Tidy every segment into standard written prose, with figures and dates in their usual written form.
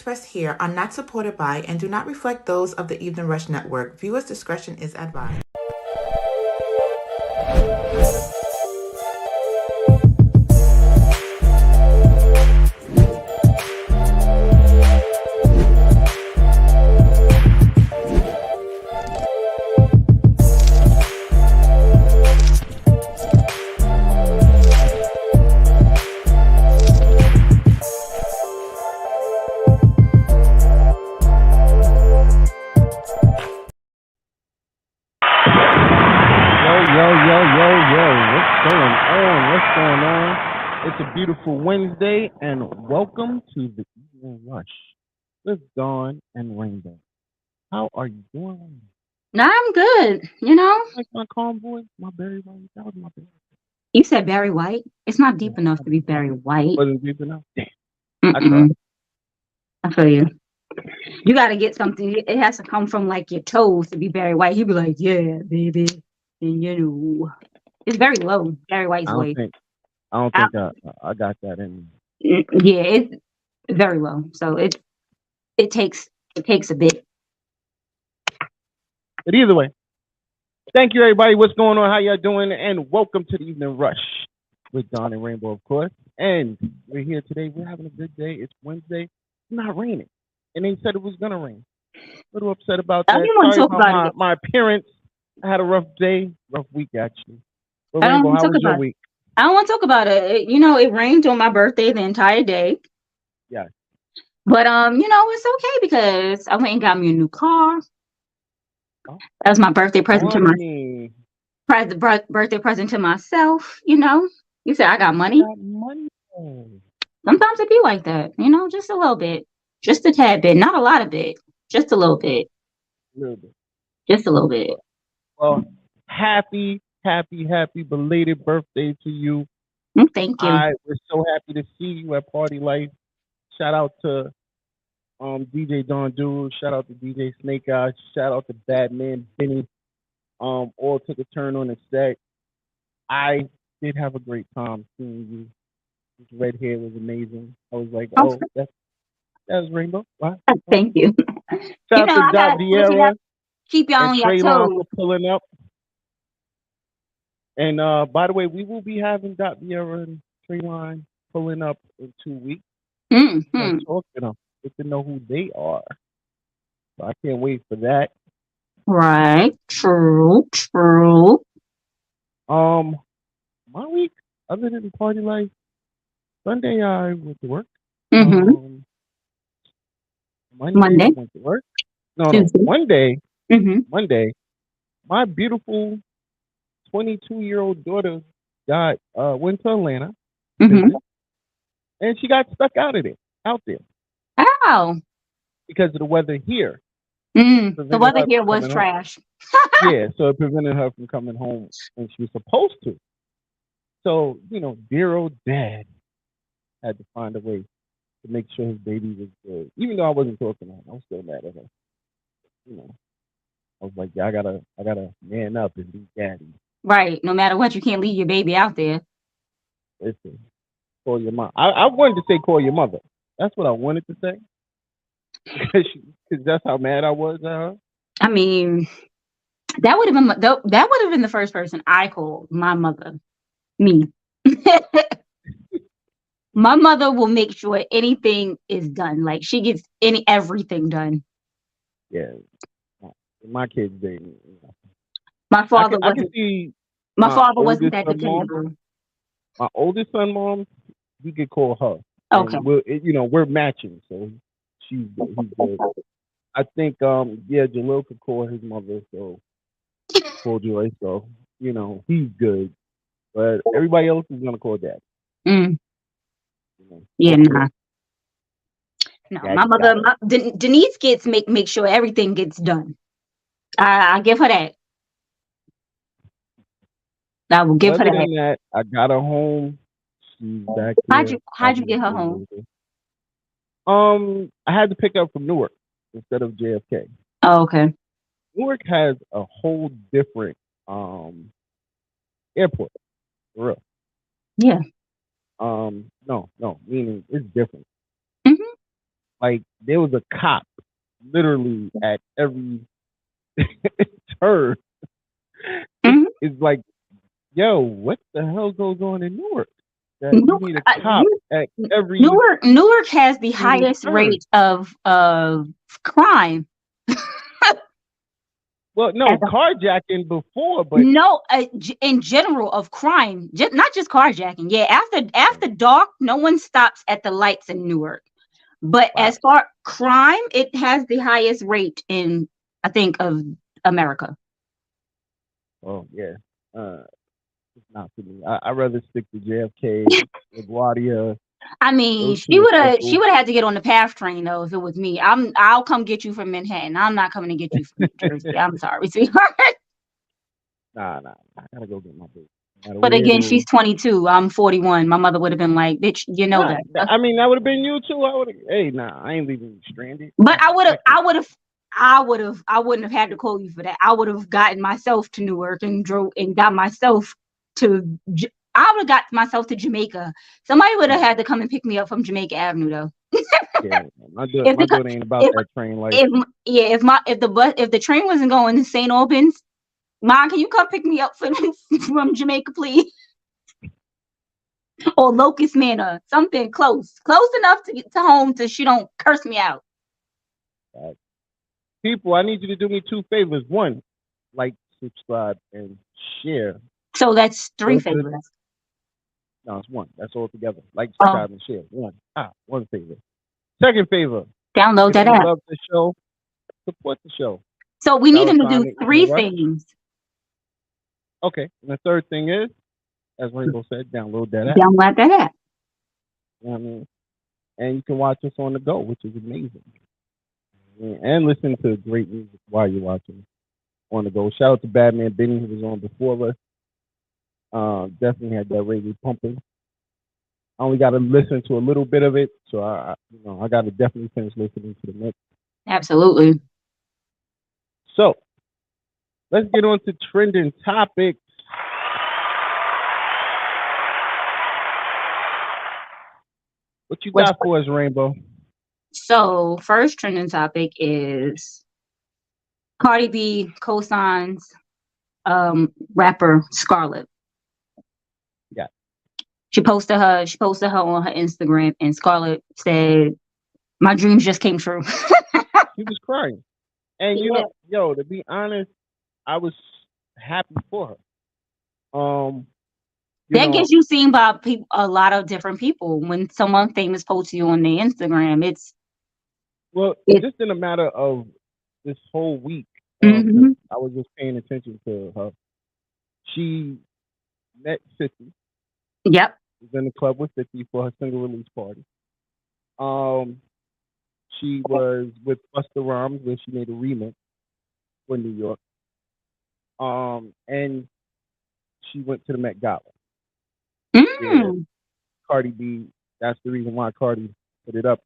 expressed here are not supported by and do not reflect those of the Evening Rush Network. Viewers' discretion is advised. It's a beautiful Wednesday, and welcome to the Evening Rush with Dawn and Rainbow. How are you doing? I'm good. You know, Like my calm voice, my Barry White. That was my Barry. you said Barry White. It's not deep Yeah, enough to be Barry White. wasn't deep enough. Damn, I tried. Mm-mm. I feel you. You got to get something. It has to come from like your toes to be Barry White. He'd be like, "Yeah, baby," and you know, it's very low. Barry White's I don't voice. think I don't I, think I got that in me. yeah, it's very low. So it takes a bit. But either way, thank you everybody. What's going on? How y'all doing? And welcome to the Evening Rush with Dawn and Rainbow, of course. And we're here today. We're having a good day. It's Wednesday. It's not raining, and they said it was gonna rain. A little upset about I that. don't want to Sorry talk about about my, it. my appearance. I had a rough day, rough week actually. But I don't Rainbow, want to how talk was your about it. week? I don't want to talk about it. You know, it rained on my birthday the entire day. Yeah. But it's okay because I went and got me a new car. Oh, That was my birthday present to my money. birthday present to myself. You said I got You money. got money. Oh, Sometimes it be like that. Just a little bit, just a tad bit, not a lot of it, just a little bit, a little bit. just a little bit. Well, happy belated birthday to you. Thank you. I was so happy to see you at Party Life. Shout out to DJ Don Duru. Shout out to DJ Snake Eyes. Shout out to Batman Benny. All took a turn on the set. I did have a great time seeing you. His red hair was amazing. I was like, Oh, oh, that's Rainbow. Wow. thank you. Shout out to I Dot gotta Vieira keep y'all and on your Traylon toes. for pulling up. And by the way, we will be having Dot Vieira and Traylon pulling up in 2 weeks. Mm-hmm. And talk to them, get to know who they are. So I can't wait for that. Right. True. Um, my week, other than party life, Sunday I went to work. Mm-hmm. Um, Monday I Monday, went to work. No, Tuesday. Mm-hmm. Monday, my beautiful 22-year-old daughter got went to Atlanta to Mm-hmm. visit, and she got stuck out there Ow. because of the weather here. The Prevented weather her here from was coming home. trash. Yeah, so it prevented her from coming home when she was supposed to. So, dear old dad had to find a way to make sure his baby was good. Even though I wasn't talking to her, I was still mad at her. I was like, yeah, I gotta man up and be daddy. Right. No matter what, you can't leave your baby out there. Listen, call your mom. I wanted to say call your mother. That's what I wanted to say because that's how mad I was at her. I mean, that would have been the first person I called. My mother, me. My mother will make sure anything is done. Like she gets everything done. Yeah, my kids, they. My I father can I can wasn't. see My my father wasn't oldest that son mom. dependable. My oldest son mom, we could call her, Okay. and we're matching, so he's good. I think Jalil could call his mother, so call Joy, so he's good. But everybody else is gonna call dad. Mm, yeah, Of nah. course, No, my daddy mother, got it. Denise gets make sure everything gets done. I give her that. I will But give her other that. than that, I got her home. She's back How'd here you how'd you having get a her good home? birthday. I had to pick up from Newark instead of JFK. Oh, okay. Newark has a whole different um airport, for real. Yeah. No, meaning it's different. Hmm. Like there was a cop literally at every turn. Mhm. It's like, yo, what the hell goes on in Newark? That you Newark, need a cop at every Newark has the highest turn. rate of crime. Well, no, As a, carjacking before, but no, in general of crime, not just carjacking. Yeah, after dark, no one stops at the lights in Newark. But wow. as far crime, it has the highest rate in, I think, of America. Oh yeah. It's not for me. I'd rather stick to JFK, LaGuardia. I mean, Those she two are would have she simple. would have had to get on the PATH train though if it was me. I'll come get you from Manhattan. I'm not coming to get you from New Jersey. I'm sorry, sweetheart. Nah. I gotta go get my baby. No matter But where it again, she's is. 22. I'm 41. My mother would have been like, "Bitch, you know Nah, that." I mean that would have been you too. I would have. Hey, nah, I ain't leaving you stranded. But Nah, heck no. I wouldn't have had to call you for that. I would have gotten myself to Newark and drove and got myself to. I would have got myself to Jamaica. Somebody would have had to come and pick me up from Jamaica Avenue though. Yeah, If my the daughter ain't about if that train life. if yeah if the train wasn't going to St. Albans, Mom, can you come pick me up from Jamaica, please? Or Locust Manor, something close enough to get to home so she don't curse me out. People, I need you to do me two favors. One, like, subscribe, and share. So that's three Go to favors. no, it's one. That's all together. Like, Oh, subscribe, and share. One favor. Second favor. download If that you app. love the show, support the show. So we need them to do $, in the three rush. things. Okay. And the third thing is, as Rainbow said, download that app. Download that app. You know what I mean? And you can watch us on the go, which is amazing. And listen to great music while you're watching on the go. Shout out to Badman Benny, who was on before us. Definitely had that radio pumping. I only got to listen to a little bit of it, so I got to definitely finish listening to the mix. Absolutely. So let's get on to trending topics. What you got for us, Rainbow? So first trending topic is Cardi B co-signs rapper Scarlett. Yeah. She posted her on her Instagram, and Scarlett said, "My dreams just came true." She was crying. And to be honest, I was happy for her. That gets you seen by a lot of different people. When someone famous posts you on their Instagram, it's just in a matter of this whole week. mm-hmm. I was just paying attention to her. She met 50. Yep. Was in the club with 50 for her single release party. She was with Busta Rhymes when she made a remix for New York. And she went to the Met Gala. Yeah, Cardi B. That's the reason why Cardi put it up,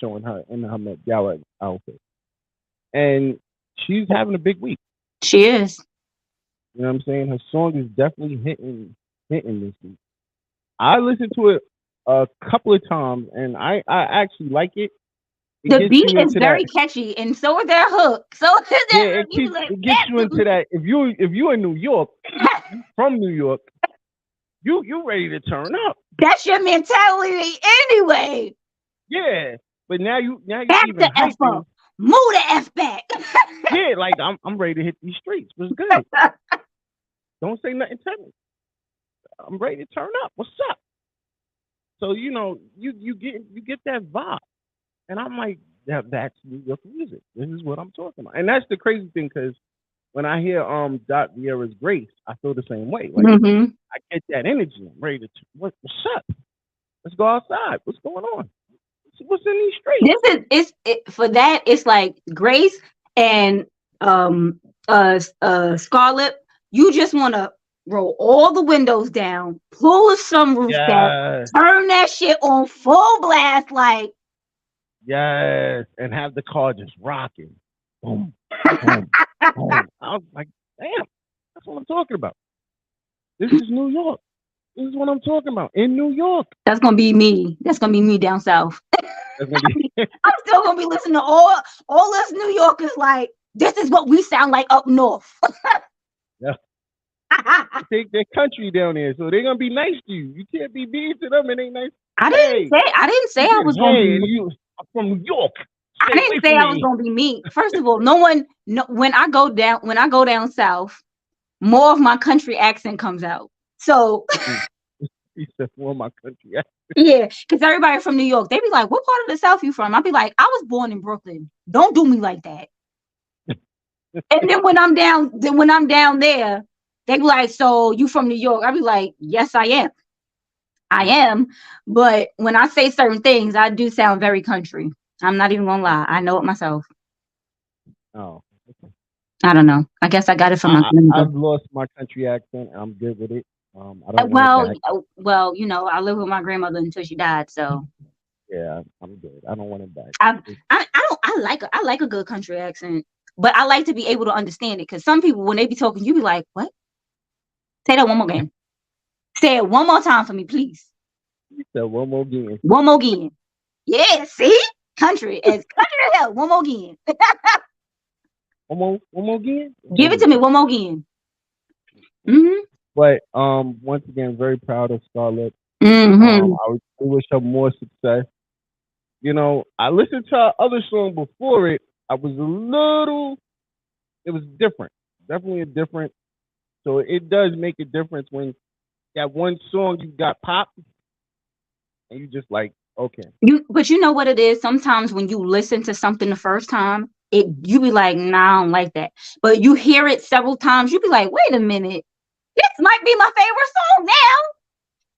showing her in her Met Gala outfit. And she's having a big week. She is. You know what I'm saying? Her song is definitely hitting this week. I listened to it a couple of times, and I actually like it. The beat is very catchy, and so is their hook. So is their hook. It gets you into that. If you're in New York, from New York, you ready to turn up. That's your mentality anyway. Yeah, but now you back even the F up. Move the F back. Yeah, like I'm ready to hit these streets. What's good? Don't say nothing to me. I'm ready to turn up. What's up? So you get that vibe, and I'm like, that's New York music. This is what I'm talking about, and that's the crazy thing, because when I hear Dot Vieira's Grace, I feel the same way. Like I get that energy. I'm ready to what's up? Let's go outside. What's going on? What's in these streets? For that. It's like Grace and Scarlett. You just want to roll all the windows down, pull a sunroof back, turn that shit on full blast, like and have the car just rocking. Boom, boom, boom. I was like, damn, that's what I'm talking about. This is New York. This is what I'm talking about in New York. That's gonna be me. That's gonna be me down south. That's gonna be. I'm still gonna be listening to all us New Yorkers like this is what we sound like up north. Yeah. Take their country down there, so they're gonna be nice to you. You can't be mean to them and ain't nice. I Hey, didn't say you I said, was gonna hey, be and you. I'm from New York. I Stay didn't away say from I was me. gonna be mean. First of all, no when I go down south, more of my country accent comes out. So He said, "Well, my country." yeah, because everybody from New York, they be like, "What part of the South you from?" I be like, "I was born in Brooklyn. Don't do me like that." And then when I'm down there, they be like, "So you from New York?" I be like, "Yes, I am. I am." But when I say certain things, I do sound very country. I'm not even gonna lie. I know it myself. Oh, I don't know. I guess I got it from my grandmother. I've lost my country accent. I'm good with it. I don't want it back. Well, I live with my grandmother until she died, so Yeah, I'm good. I don't want it back. I like a good country accent, but I like to be able to understand it because some people when they be talking, you be like, "What? Say that one more again. Say it one more time for me, please. So one more again. One more again. Yeah, see, country as country as hell. One more again. One more again. Give it to me one more again. Mm-hmm. But once again, very proud of Scarlett. Mm-hmm. I wish her more success. You know, I listened to her other song before it. It was different. Definitely a different. So it does make a difference when that one song you got popped and you just like, okay. But you know what it is? Sometimes when you listen to something the first time, you be like, nah, I don't like that. But you hear it several times, you be like, wait a minute, this might be my favorite song now.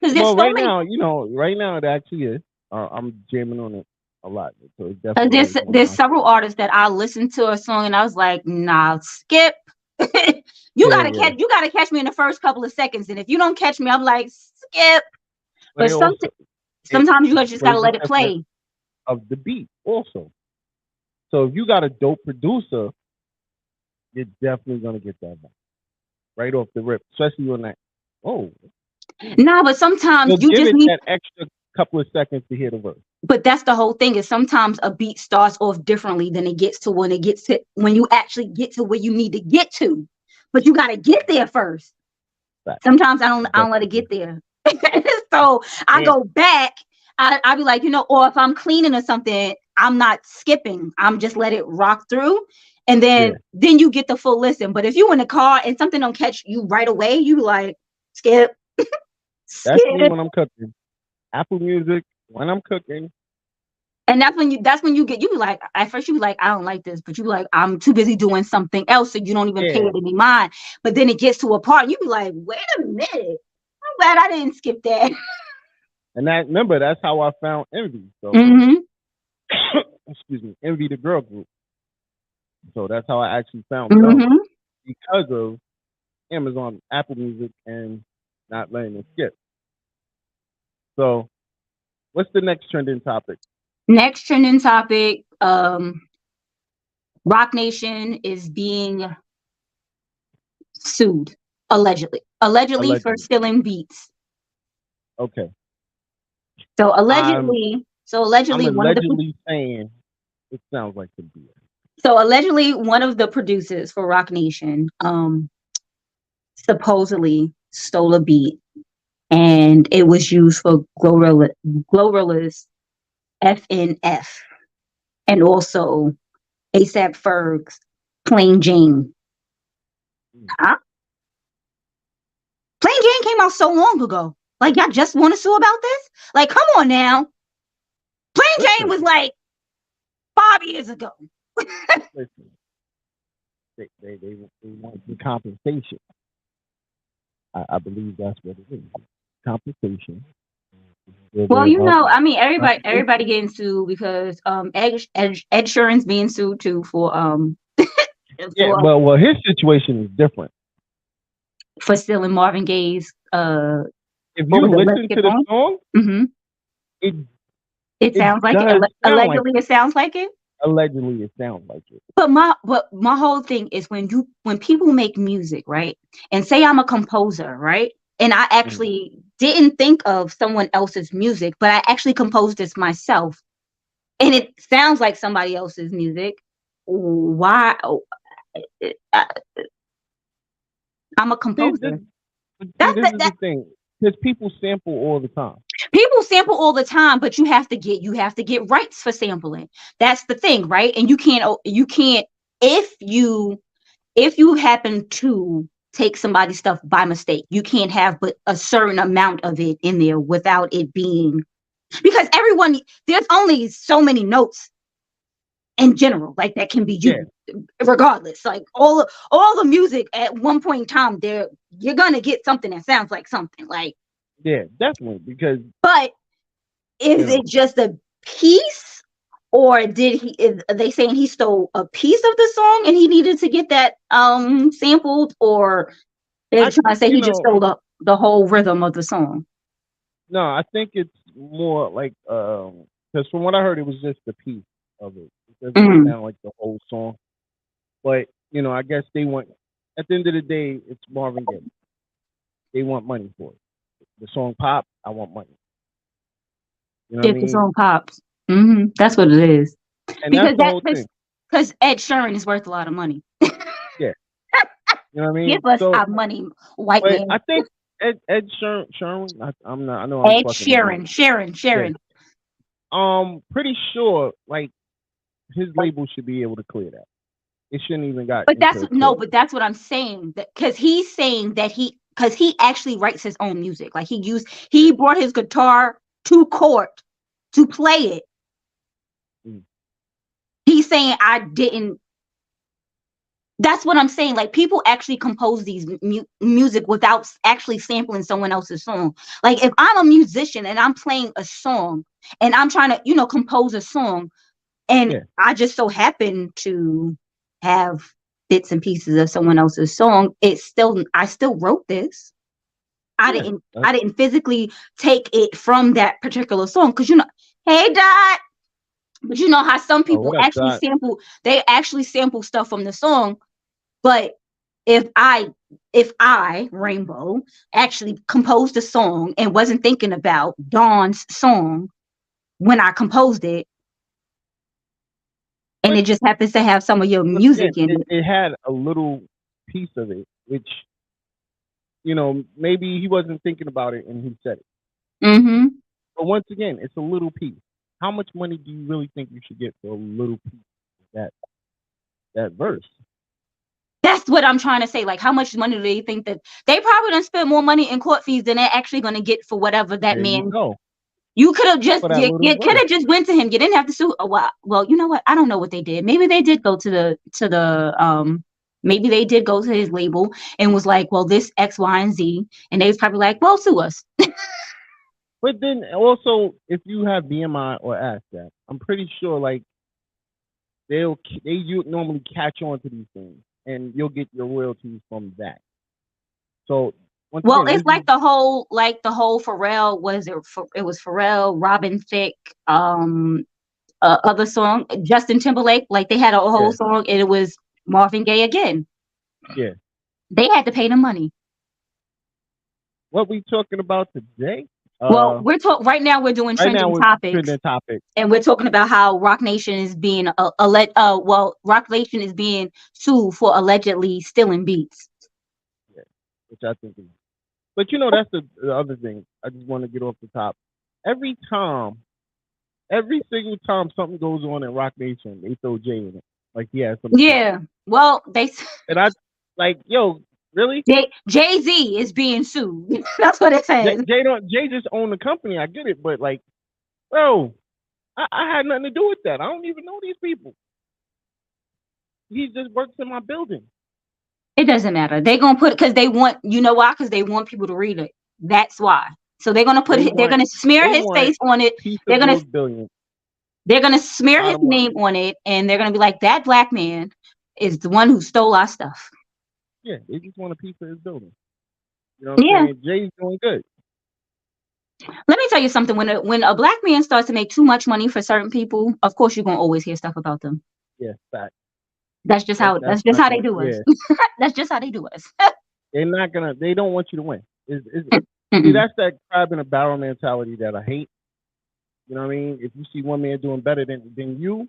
Because there's Well, so right many. now, right now it actually is. I'm jamming on it a lot. So it definitely is one of There's my several favorites. artists that I listened to a song and I was like, nah, skip. Yeah. You gotta catch me in the first couple of seconds, and if you don't catch me, I'm like, skip. But But it also it sometimes you just plays gotta the let it difference play. of the beat also. So if you got a dope producer, you're definitely gonna get that back right off the rip, especially on that. Oh, Nah, but sometimes you'll you give just it need. that extra couple of seconds to hear the verse. But that's the whole thing. Is sometimes a beat starts off differently than it gets to when you actually get to where you need to get to. But you gotta get there first. Back. Sometimes I don't let it get there. So I Damn. go back. I be like, or if I'm cleaning or something, I'm not skipping. I'm just let it rock through. And Yeah. then you get the full listen. But if you in the car and something don't catch you right away, you be like, skip, That's me skip. when I'm cooking. Apple Music when I'm cooking. And that's when you be like, at first you be like, I don't like this, but you be like, I'm too busy doing something else, so you don't even pay Yeah. it any mind. But then it gets to a part, you be like, wait a minute, I'm glad I didn't skip that. And remember, that's how I found Envy. So Mm-hmm. excuse me, Envy the girl group. So that's how I actually found them Mm-hmm. because of Amazon, Apple Music, and not letting it skip. So what's the next trending topic? Next trending topic, Roc Nation is being sued, allegedly for Allegedly. stealing beats. Okay. So I'm allegedly allegedly saying it sounds like the beer. allegedly one of the producers for Roc Nation, supposedly stole a beat and it was used for Glorilla's FNF and also ASAP Ferg's Plain Jane. Huh? Plain Jane came out so long ago. Like, y'all just want to sue about this? Like, come on now. Plain Jane was like 5 years ago. Listen, they want the compensation. I believe that's what it is. Compensation. Well, I mean, everybody getting sued because Ed Sheeran's being sued too for Yeah, well, his situation is different. for stealing Marvin Gaye's If what you was it? Let's listen Get to the On. song, Mm-hmm. it sounds like it. does sound like Allegedly, it sounds like it. allegedly it sounds like it. But my whole thing is when people make music, right? And say I'm a composer, right? And I actually didn't think of someone else's music, but I actually composed this myself. and it sounds like somebody else's music. Why? I'm a See, composer. this That's is the thing. Because people sample all the time. people sample all the time, but you have to get rights for sampling. That's the thing, right? And you can't if you happen to take somebody's stuff by mistake, you can't have but a certain amount of it in there without it being, because there's only so many notes in general, like that can be used, regardless. Like all the music at one point in time, you're gonna get something that sounds like something. Like, yeah, definitely. Because but is it just a piece, or is they saying he stole a piece of the song and he needed to get that sampled, or they're trying to say he just stole the whole rhythm of the song? No, I think it's more like because from what I heard, it was just a piece of it. It doesn't sound like the whole song. But I guess they want. At the end of the day, it's Marvin Gaye. They want money for it. The song pop. I want money. You know what I mean? The song pops. That's what it is. And that's the whole thing. Because Ed Sheeran is worth a lot of money. Yeah. You know what I mean? Give us our money, white man. I think Ed Sheeran. I'm not. I know. Ed Sheeran. Pretty sure, like, his label should be able to clear that. It shouldn't even got. But that's what I'm saying. Because he's saying that because he actually writes his own music. Like he brought his guitar to court to play it. He's saying I didn't. That's what I'm saying. Like, people actually compose these music without actually sampling someone else's song. Like, if I'm a musician and I'm playing a song and I'm trying to, compose a song, and I just so happen to have bits and pieces of someone else's song, I still wrote this. I didn't physically take it from that particular song, because hey Dot, but you know how some people actually sample stuff from the song. But if I Rainbow actually composed a song and wasn't thinking about Dawn's song when I composed it, and it just happens to have some of your music in it. It had a little piece of it, which, maybe he wasn't thinking about it and he said it. But once again, it's a little piece. How much money do you really think you should get for a little piece of that verse? That's what I'm trying to say. Like, how much money do they think that they probably done spent more money in court fees than they're actually going to get for whatever that man? You could have just went to him. You didn't have to sue. Oh, well, you know what? I don't know what they did. Maybe they did go to maybe they did go to his label and was like, well, this X, Y, and Z, and they was probably like, well, sue us. But then also, if you have BMI or ASCAP, I'm pretty sure like they normally catch on to these things, and you'll get your royalties from that. So it's like the whole Pharrell, it was Pharrell, Robin Thicke, other song, Justin Timberlake, like they had a whole song and it was Marvin Gaye again. Yeah. They had to pay them money. What we talking about today? Well, right now we're doing trending topics, and we're talking about how Roc Nation is being Roc Nation is being sued for allegedly stealing beats. Yeah, which I think is. But that's the other thing. I just want to get off the top. Every single time something goes on in Roc Nation, they throw Jay in it. Like, yeah. Well, and I like, yo. Really? Jay-Z is being sued. That's what it says. Jay just owned the company. I get it, but like, bro, I had nothing to do with that. I don't even know these people. He just works in my building. It doesn't matter. They're gonna put it because they want. You know why? Because they want people to read it. That's why. So they're gonna put it. They're gonna smear his face on it. They're gonna smear his name on it, and they're gonna be like, that black man is the one who stole our stuff. Yeah, they just want a piece of his building. You know what I'm saying? Jay's doing good. Let me tell you something. When a black man starts to make too much money for certain people, of course you're gonna always hear stuff about them. Yeah, fact. That's just how they do us. That's just how they do us. They don't want you to win. See, that's that crab in a barrel mentality that I hate. You know what I mean? If you see one man doing better than you,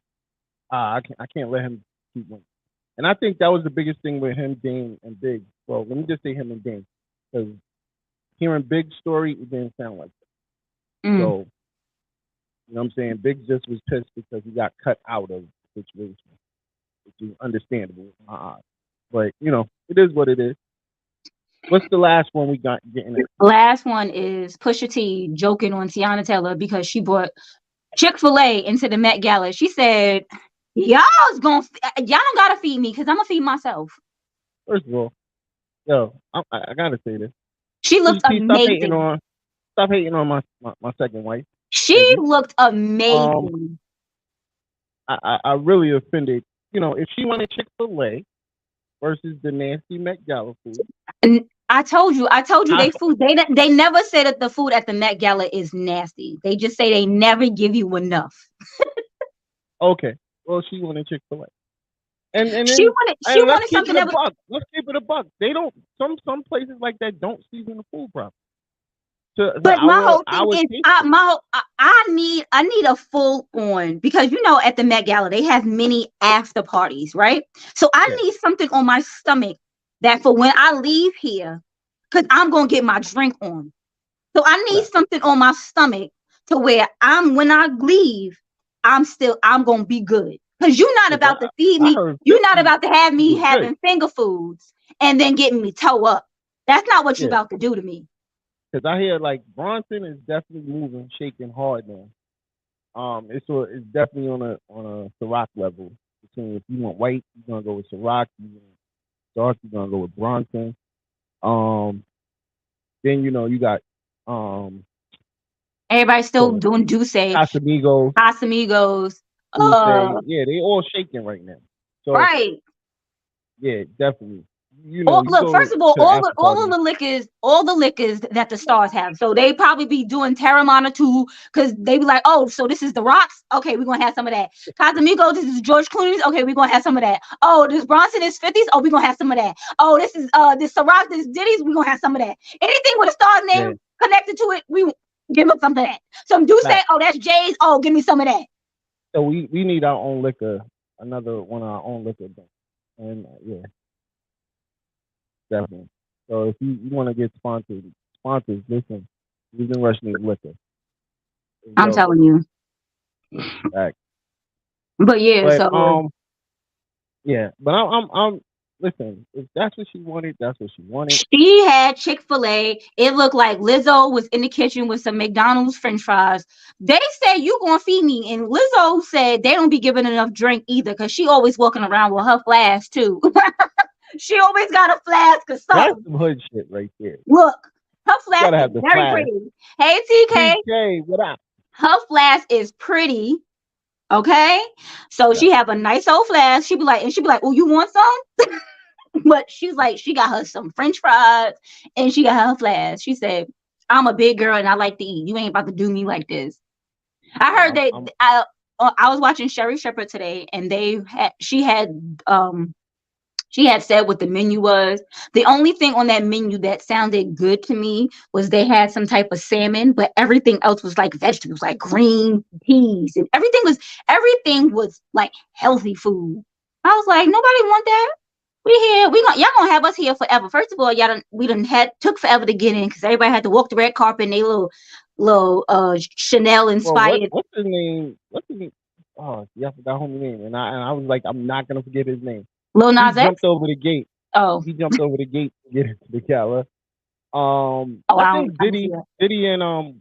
I can't let him keep winning. And I think that was the biggest thing with him, Dame, and Big. Well, let me just say him and Dame, because hearing Big's story, it didn't sound like that. Mm. So, you know what I'm saying? Big just was pissed because he got cut out of the situation, which is understandable in my eyes. But, you know, it is what it is. What's the last one we got getting at? Last one is Pusha T joking on Tiana Taylor because she brought Chick-fil-A into the Met Gala. She said, y'all don't gotta feed me because I'm gonna feed myself. First of all, yo, I gotta say this. She looked amazing. Stop hating on my second wife. She looked amazing. I really offended. You know, if she wanted Chick-fil-A versus the nasty Met Gala food. And I told you they food. They never say that the food at the Met Gala is nasty. They just say they never give you enough. Okay, well, she wanted Chick-fil-A, and then, she wanted something that was. Let's keep it a buck. They don't. Some places like that don't season the food properly. But my whole thing is, I need a full on, because you know at the Met Gala they have many after parties, right? So I need something on my stomach that for when I leave here, because I'm gonna get my drink on. So I need something on my stomach to where when I leave, I'm gonna be good. Because you're not about to feed me. You're not about to have me having finger foods and then getting me toe up. That's not what you're about to do to me. Because I hear like Bronson is definitely moving, shaking hard now. It's definitely on a Ciroc level. Between if you want white, you're gonna go with Ciroc. You want dark, you're gonna go with Bronson. Then you know you got everybody's still doing Douce, Casamigos. Yeah, they all shaking right now. So right. Yeah, definitely. You know, look, first of all the liquors that the stars have. So they probably be doing Terramana too, because they be like, oh, so this is the Rocks. Okay, we're gonna have some of that. Casamigos, this is George Clooney's. Okay, we're gonna have some of that. Oh, this Bronson is 50s. Oh, we're gonna have some of that. Oh, this is this Ciroc, this Diddy's. We're gonna have some of that. Anything with a star name connected to it, we give up some of that. Some Douce, oh, that's Jay's. Oh, give me some of that. So we need our own liquor, another one of our own liquor, and definitely. So if you want to get sponsors, listen, Evening Rush needs liquor. I'm telling you. Back. But I'm listen, if that's what she wanted, that's what she wanted. She had Chick-fil-A. It looked like Lizzo was in the kitchen with some McDonald's French fries. They said you gonna feed me, and Lizzo said they don't be giving enough drink either, because she always walking around with her flask too. She always got a flask or something. That's hood shit right there. Look, her flask is very pretty. Hey TK. TK, what up? Her flask is pretty. Okay, so she have a nice old flask. She be like, oh, you want some? But she's like, she got her some French fries and she got her flask. She said, I'm a big girl and I like to eat. You ain't about to do me like this. I heard that I was watching Sherry Shepherd today, and she had said what the menu was. The only thing on that menu that sounded good to me was they had some type of salmon, but everything else was like vegetables, like green peas, and everything was like healthy food. I was like, nobody want that. Y'all gonna have us here forever. First of all, we took forever to get in because everybody had to walk the red carpet and they little Chanel inspired. What's his name? Oh, yeah, I forgot his name. And I was like, I'm not gonna forget his name. Lil Nas X? He jumped over the gate. Oh. He jumped over the gate to get into the Gala. I think Diddy and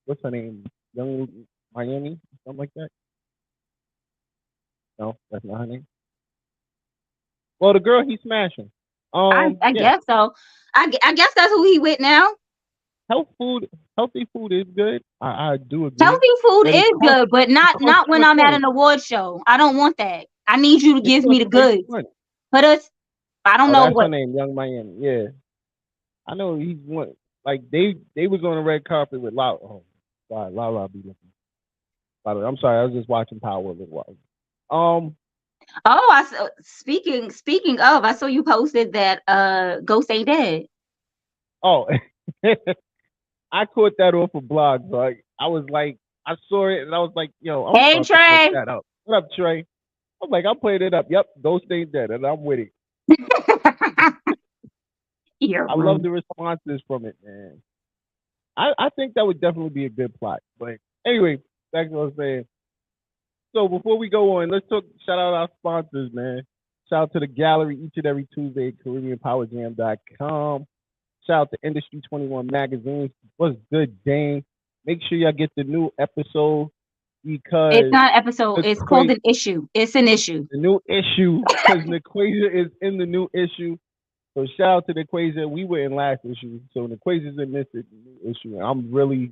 what's her name? Young Miami, something like that. No, that's not her name. Well, the girl he's smashing. I guess so. I guess that's who he with now. Healthy food is good. I do agree. Healthy food is good, but not when I'm at an award show. I don't want that. I need you to give me the goods. Put us. I don't know that's what her name. Young Miami. Yeah, I know he's one. Like they was on the red carpet with Lala. Oh, God, Lala be looking. By the way, I'm sorry. I was just watching Powell a little while. Oh, speaking of, I saw you posted that Ghost ain't dead. Oh, I caught that off a blog. So I was like, I saw it and I was like, yo, I'm Hey, about to Trey. check that out. What up, Trey? I'm like, I'm playing it up. Yep, Ghost ain't dead, and I'm with it. You're I love the responses from it, man. I think that would definitely be a good plot. But anyway, back to what I was saying. So before we go on, let's shout out our sponsors, man. Shout out to the gallery each and every Tuesday at CaribbeanPowerJam.com. Shout out to Industry 21 Magazine. What's good, Dane? Make sure y'all get the new episode because it's not an episode. It's called an issue. It's an issue. The new issue because Nequasia is in the new issue. So shout out to Nequasia. We were in last issue, so Nequasia's in this new issue, and I'm really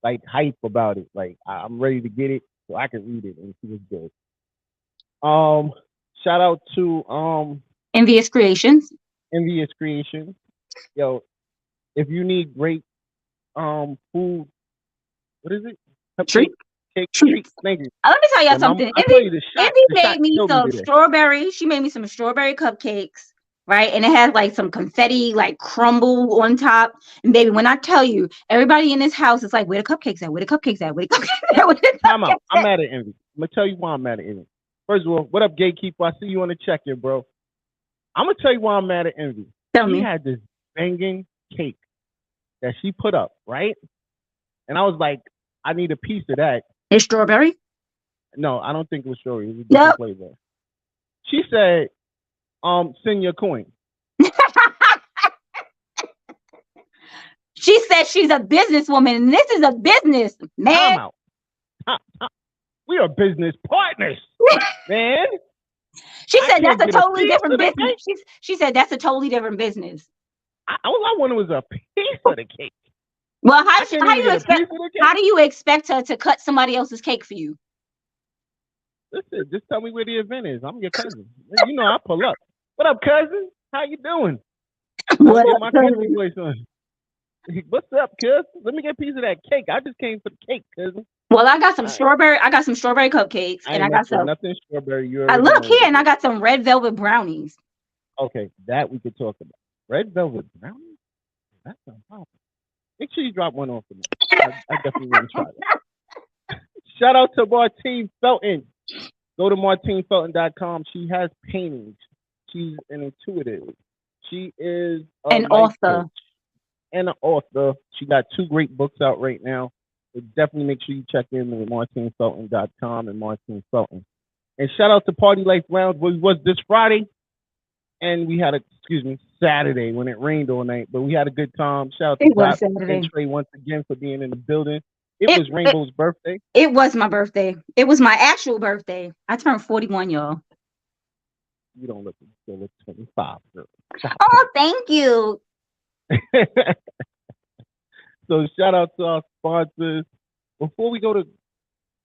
like hype about it. Like I'm ready to get it so I can read it and see what's good. Shout out to Envious Creations. Envious Creations. Yo, if you need great food, what is it? Treat. Treat. Thank you. Let me tell y'all something. Envy made me some strawberry. She made me some strawberry cupcakes. Right, and it has like some confetti, like crumble on top. And baby, when I tell you, everybody in this house is like, "Where the cupcakes at? Where the cupcakes at? Where the cupcakes at?" Where the cupcakes I'm out. at? I'm mad at Envy. I'm gonna tell you why I'm mad at Envy. First of all, what up, gatekeeper? I see you on the check-in, bro. I'm gonna tell you why I'm mad at Envy. Tell me. She had this banging cake that she put up, right? And I was like, I need a piece of that. It's strawberry? No, I don't think it was strawberry. It was a different flavor. She said, send your coin. She said she's a businesswoman, and this is a business, man. Time out. We are business partners, man. She said that's a totally different business. She said that's a totally different business. All I wanted was a piece of the cake. Well, how do you expect her to cut somebody else's cake for you? Listen, just tell me where the event is. I'm your cousin. You know I pull up. What up, cousin? How you doing? What up, my cousin voice on. What's up, cuz? Let me get a piece of that cake. I just came for the cake, cousin. Well, I got some strawberry. I got some strawberry cupcakes, and I got some nothing strawberry. I look here, and I got some red velvet brownies. Okay, that we could talk about. Red velvet brownies? That's not popular. Make sure you drop one off for me. I definitely want to try that. Shout out to Martine Felton. Go to martinefelton.com. She has paintings. She's an intuitive. She is an author. And an author. She got 2 great books out right now. So definitely make sure you check in with martinefelton.com and Martine Felton. And shout out to Party Life Lounge, where we was this Friday. And we had Saturday when it rained all night. But we had a good time. Shout out to Doc and Trey once again for being in the building. It was Rainbow's birthday. It was my birthday. It was my actual birthday. I turned 41, y'all. You don't look still look 25, girl. Oh, thank you. So shout out to our sponsors. Before we go to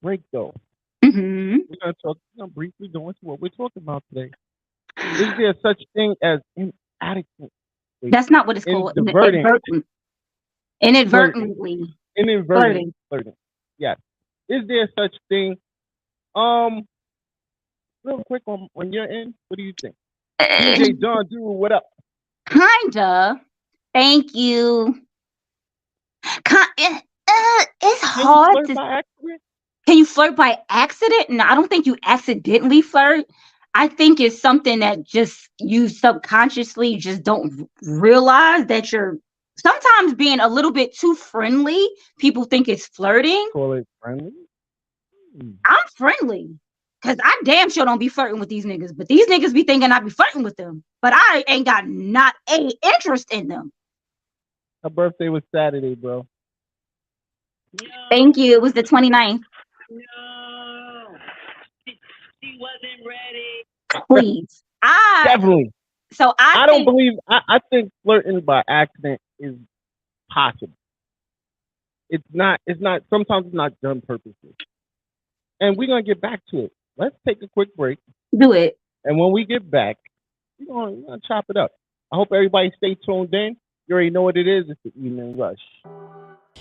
break, though, we're gonna briefly go into what we're talking about today. Is there such thing as inadequate? That's not what it's called. Inadvertently. Flirting. Yes. Is there such thing? Real quick on your end, what do you think? DJ John Drew, what up? Kinda. Thank you. It's hard to. Can you flirt by accident? No, I don't think you accidentally flirt. I think it's something that just you subconsciously just don't realize that you're sometimes being a little bit too friendly. People think it's flirting. Call it friendly? I'm friendly. Because I damn sure don't be flirting with these niggas. But these niggas be thinking I be flirting with them. But I ain't got not a interest in them. Her birthday was Saturday, bro. No. Thank you. It was the 29th. No. She wasn't ready. Please. Definitely. So I don't believe I think flirting by accident is possible. It's not sometimes it's not done purposely. And we're gonna get back to it. Let's take a quick break. Do it. And when we get back, we're gonna chop it up. I hope everybody stay tuned in. You already know what it is. It's the Evening Rush.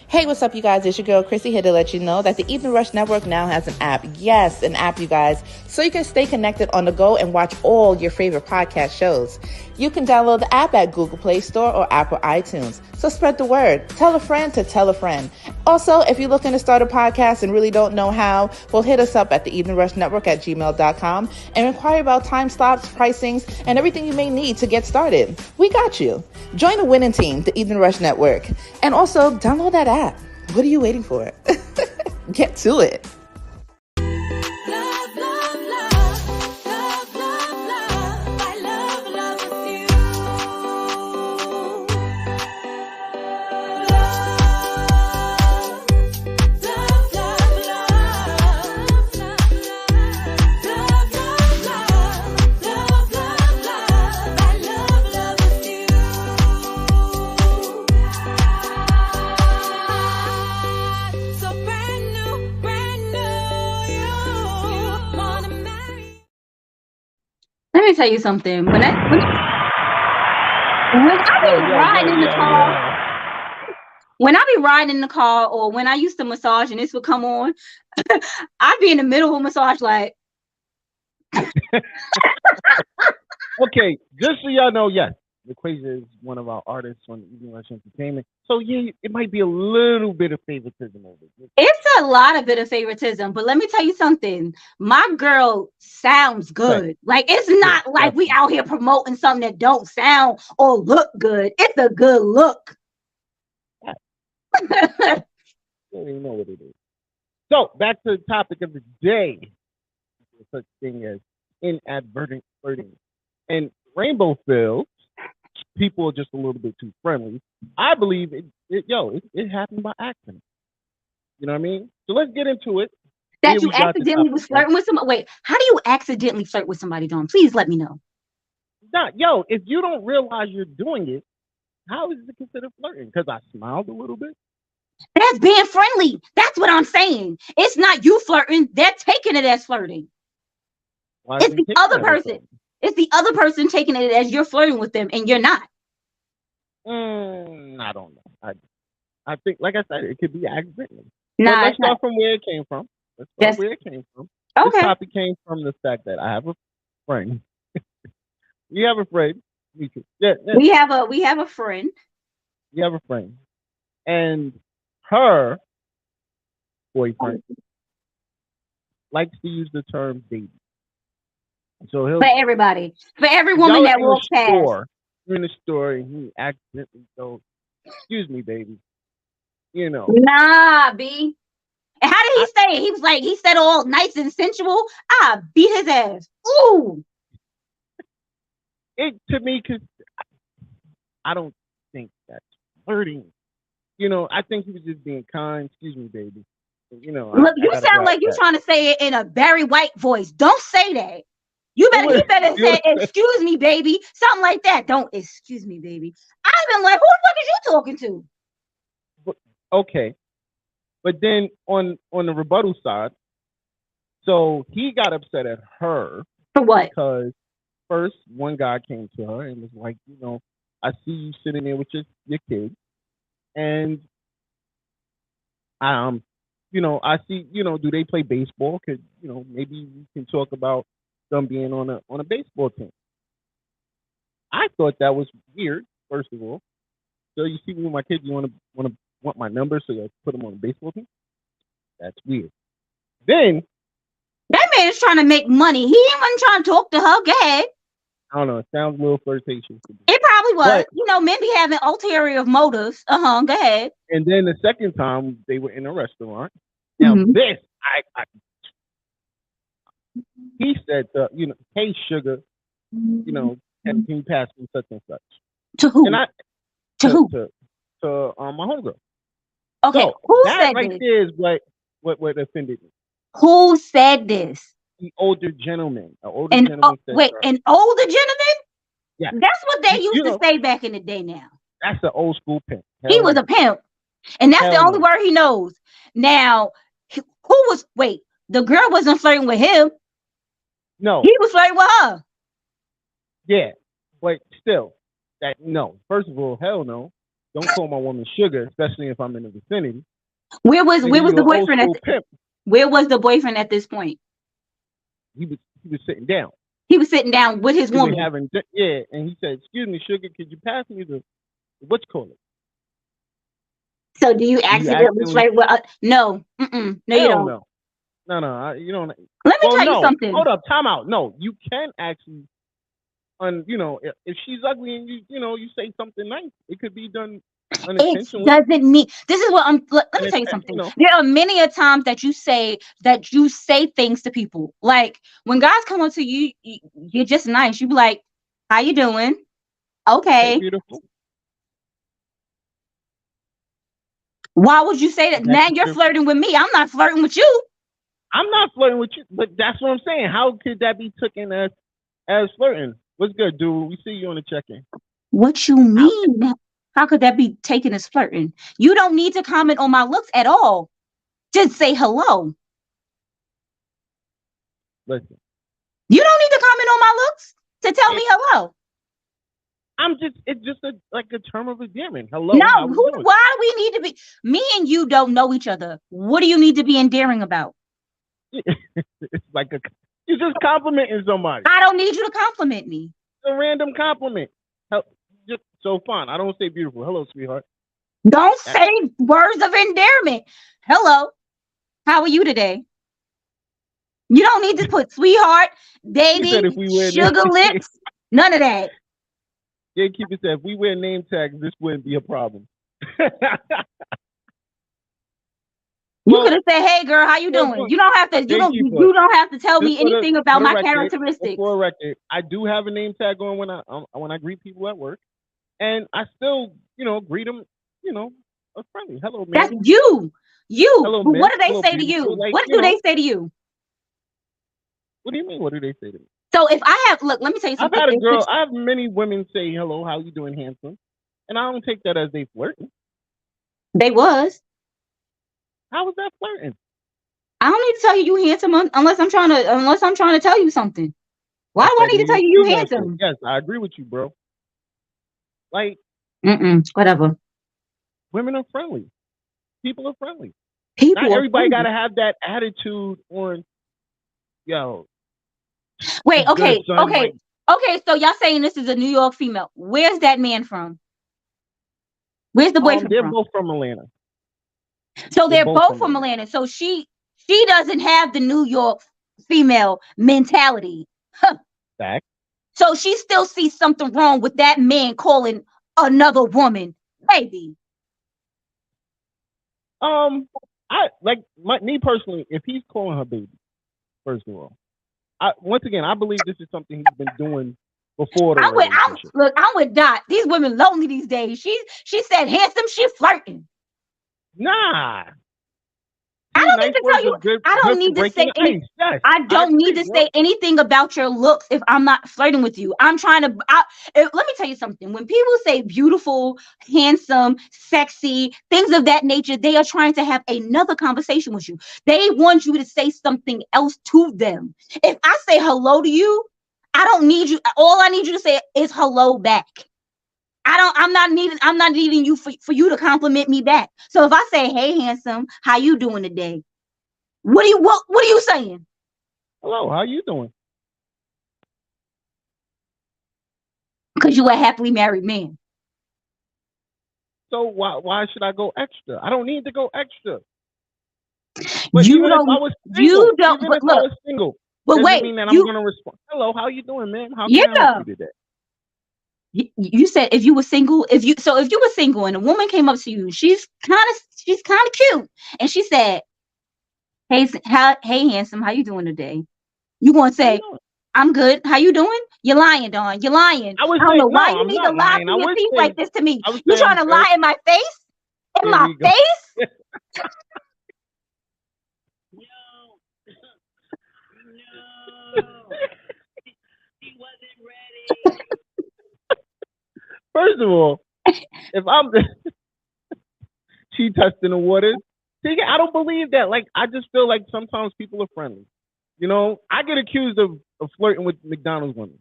Hey, what's up, you guys? It's your girl, Chrissy, here to let you know that the Evening Rush Network now has an app. Yes, an app, you guys. So you can stay connected on the go and watch all your favorite podcast shows. You can download the app at Google Play Store or Apple iTunes. So spread the word. Tell a friend to tell a friend. Also, if you're looking to start a podcast and really don't know how, well, hit us up at the Evening Rush Network at gmail.com and inquire about time slots, pricings, and everything you may need to get started. We got you. Join the winning team, the Evening Rush Network. And also, download that app. What are you waiting for? Get to it. Let me tell you something. When I be riding in the car, when I be riding in the car, or when I used to massage and this would come on, I'd be in the middle of a massage like. Okay, just so y'all know, yes, LaQuasia is one of our artists on Evening Rush Entertainment. So yeah, it might be a little bit of favoritism over it. It's a lot of bit of favoritism, but let me tell you something. My girl sounds good. Right. Like, it's not like we out here promoting something that don't sound or look good. It's a good look. You don't even know what it is. So back to the topic of the day. Such thing as inadvertent flirting. And rainbow fields, people are just a little bit too friendly. I believe it happened by accident. You know what I mean? So let's get into it. That you accidentally was flirting with somebody. Wait, how do you accidentally flirt with somebody, Dawn? Please let me know. If you don't realize you're doing it, how is it considered flirting? Because I smiled a little bit. That's being friendly. That's what I'm saying. It's not you flirting. They're taking it as flirting. It's the other person. It's the other person taking it as you're flirting with them, and you're not. I don't know. I think, like I said, it could be accidentally. Nah, but let's start from where it came from. Okay. This topic came from the fact that I have a friend. You have a friend. Yeah. We have a friend. You have a friend. And her boyfriend likes to use the term baby. So for everybody, for every woman that walks past. You're in the store and he accidentally goes, "Excuse me, baby." You know. Nah, B. And how did he say it? He said all nice and sensual. I beat his ass. Ooh. To me, because I don't think that's flirting. You know, I think he was just being kind. "Excuse me, baby." You know. Look, you sound like you're trying to say it in a Barry White voice. Don't say that. He better say, "Excuse me, baby." Something like that. Don't, "Excuse me, baby." I've been like, who the fuck is you talking to? Okay. But then on the rebuttal side, so he got upset at her. For what? Because first, one guy came to her and was like, "I see you sitting there with your kid. And I see, do they play baseball? Could, maybe we can talk about them being on a baseball team." I thought that was weird, first of all. So you see me with my kid, you want my number so you put them on a baseball team? That's weird. Then that man is trying to make money. He ain't even trying to talk to her. Go ahead. I don't know. It sounds a little flirtatious. It probably was. But, men be having ulterior motives. Go ahead. And then the second time they were in a restaurant. Now this, he said, "Hey, sugar, can you pass me such and such?" To who? To who? To my homegirl. Okay, so who that said right this? There is what offended me. Who said this? The older gentleman. An older gentleman. An older gentleman? Yeah. That's what they used to say back in the day now. That's an old school pimp. He was a pimp. And that's the only word he knows. Now, the girl wasn't flirting with him. No. He was flirting with her. Yeah. But still, first of all, hell no. Don't call my woman sugar, especially if I'm in the vicinity. Where was the boyfriend Where was the boyfriend at this point? He was sitting down. He was sitting down with his He was woman. and he said, "Excuse me, sugar, could you pass me the what you call it?" So do you Do you accidentally accidentally? flirt with? No, no, you Hell don't. no, no. You don't. Let me Well, tell you no. something. Hold up, time out. No, you can actually. If she's ugly and you say something nice, it could be done It unintentionally. doesn't mean this is what I'm. Let And me it's tell you something. you know, There are many a times that you say things to people. Like when guys come up to you, you're just nice. You be like, "How you doing?" hey, Okay. beautiful. Why would you say that? Is that Now you're considered? flirting with me. I'm not flirting with you. I'm not flirting with you, but that's what I'm saying. How could that be taken as flirting? What's good, dude? We see you on the check-in. What you How? mean? How could that be taken as flirting? You don't need to comment on my looks at all. Just say hello. Listen, You don't need to comment on my looks to tell me hello. it's just like a term of endearment. Hello, No, how we doing? why do we need to be? Me and you don't know each other. What do you need to be endearing about? It's like you're just complimenting somebody. I don't need you to compliment me. It's a random compliment. Just so fun. I don't say beautiful. Hello, sweetheart. Don't say words of endearment. Hello, how are you today? You don't need to put sweetheart, He said baby, if we wear sugar lips, none of that. Gatekeeper said if we wear name tags, this wouldn't be a problem. You could have said, "Hey, girl, how you doing?" You don't have to. You don't have to tell me anything about my characteristics. For a record, I do have a name tag on when I greet people at work, and I still greet them friendly. Hello, man. That's you. Hello, But what do they hello, say to you? like, What do they say to you? What do you mean? What do they say to me? So if I have, look, let me tell you something. I have many women say hello, how you doing, handsome, and I don't take that as they flirting. They was. How was that flirting? I don't need to tell you handsome unless I'm trying to tell you something. Why do I need to tell you handsome? Yes, I agree with you, bro. Like, whatever. Women are friendly. People are friendly. People Not everybody got to have that attitude on, yo. Wait, okay, good, son, okay. Okay, so y'all saying this is a New York female. Where's that man from? Where's the boyfriend they're from? both from Atlanta. So they're both from Atlanta. So she doesn't have the New York female mentality. Fact. So she still sees something wrong with that man calling another woman baby. Me personally, if he's calling her baby, first of all, once again, I believe this is something he's been doing before the relationship. I'm with Dot. These women lonely these days. She said handsome, she flirting. Nah. I don't need to tell you. I don't need to say anything. I don't need to say anything about your looks if I'm not flirting with you. I'm trying to. Let me tell you something. When people say beautiful, handsome, sexy, things of that nature, they are trying to have another conversation with you. They want you to say something else to them. If I say hello to you, I don't need you. All I need you to say is hello back. I'm not needing you for you to compliment me back. So if I say, "Hey, handsome, how you doing today?" What are you saying? Hello, how you doing? Because you a happily married man. So why should I go extra? I don't need to go extra. But if I was single, but wait, mean that I'm gonna respond. Hello, how you doing, man? How can I help you today? You said if you were single, if you were single and a woman came up to you, she's kind of cute, and she said, "Hey, handsome, how you doing today?" You gonna say, "I'm good. How you doing?" You're lying, Dawn. You're lying. I don't know why you need to lie through your teeth like this to me. You trying to lie in my face? In my face? He wasn't ready. First of all, if I'm she testing the waters, see, I don't believe that. Like, I just feel like sometimes people are friendly. You know, I get accused of flirting with McDonald's women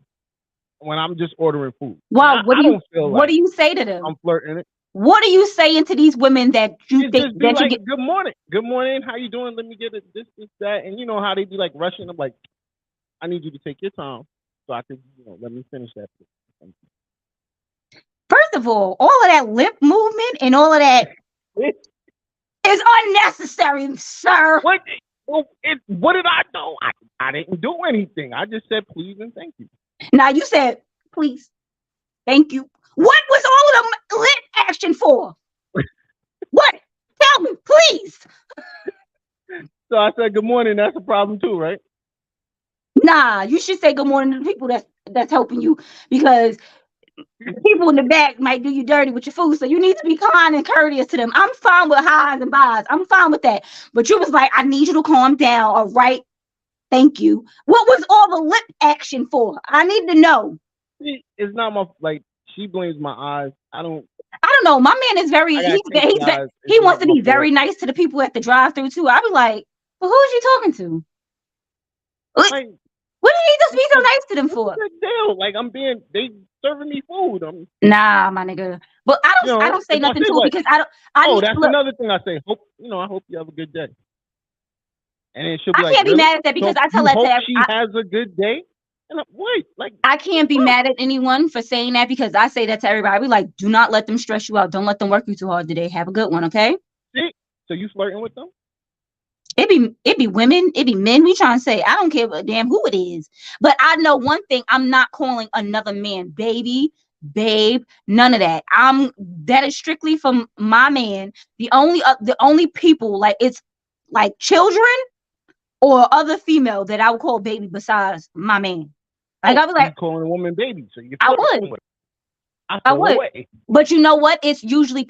when I'm just ordering food. Well, what do you say to them? I'm flirting it. What are you saying to these women that you think that you get? Good morning, how you doing? Let me get this, that, and you know how they be like rushing. I'm like, I need you to take your time. so I could, let me finish that. First of all of that lip movement and all of that is unnecessary, sir. What? What did I do? I didn't do anything. I just said please and thank you. Now you said please, thank you. What was all of the lip action for? What? Tell me, please. So I said good morning. That's a problem too, right? Nah, you should say good morning to the people that's helping you, because people in the back might do you dirty with your food. So you need to be kind and courteous to them. I'm fine with highs and buys. I'm fine with that. But you was like, I need you to calm down. All right. Thank you. What was all the lip action for? I need to know. It's not my, she blames my eyes. I don't know. My man is very, he wants to be very nice to the people at the drive-thru too. I be like, well, who is you talking to? What do you need to be so nice to them for? Good deal. Like they serving me food. Nah, my nigga. But I don't say nothing to it because that's another thing I say. I hope you have a good day. And then she'll be I can't be mad at that because I tell that to she has a good day. And I can't be mad at anyone for saying that because I say that to everybody. I be like, do not let them stress you out. Don't let them work you too hard today. Have a good one, okay? See? So you flirting with them? It be women, it be men. We trying to say, I don't care damn who it is. But I know one thing, I'm not calling another man baby, babe, none of that. That is strictly from my man. The only people, like, it's like children or other female that I would call baby besides my man. Like, I was like, calling a woman baby, so you I would. With I would. Away. But you know what? It's usually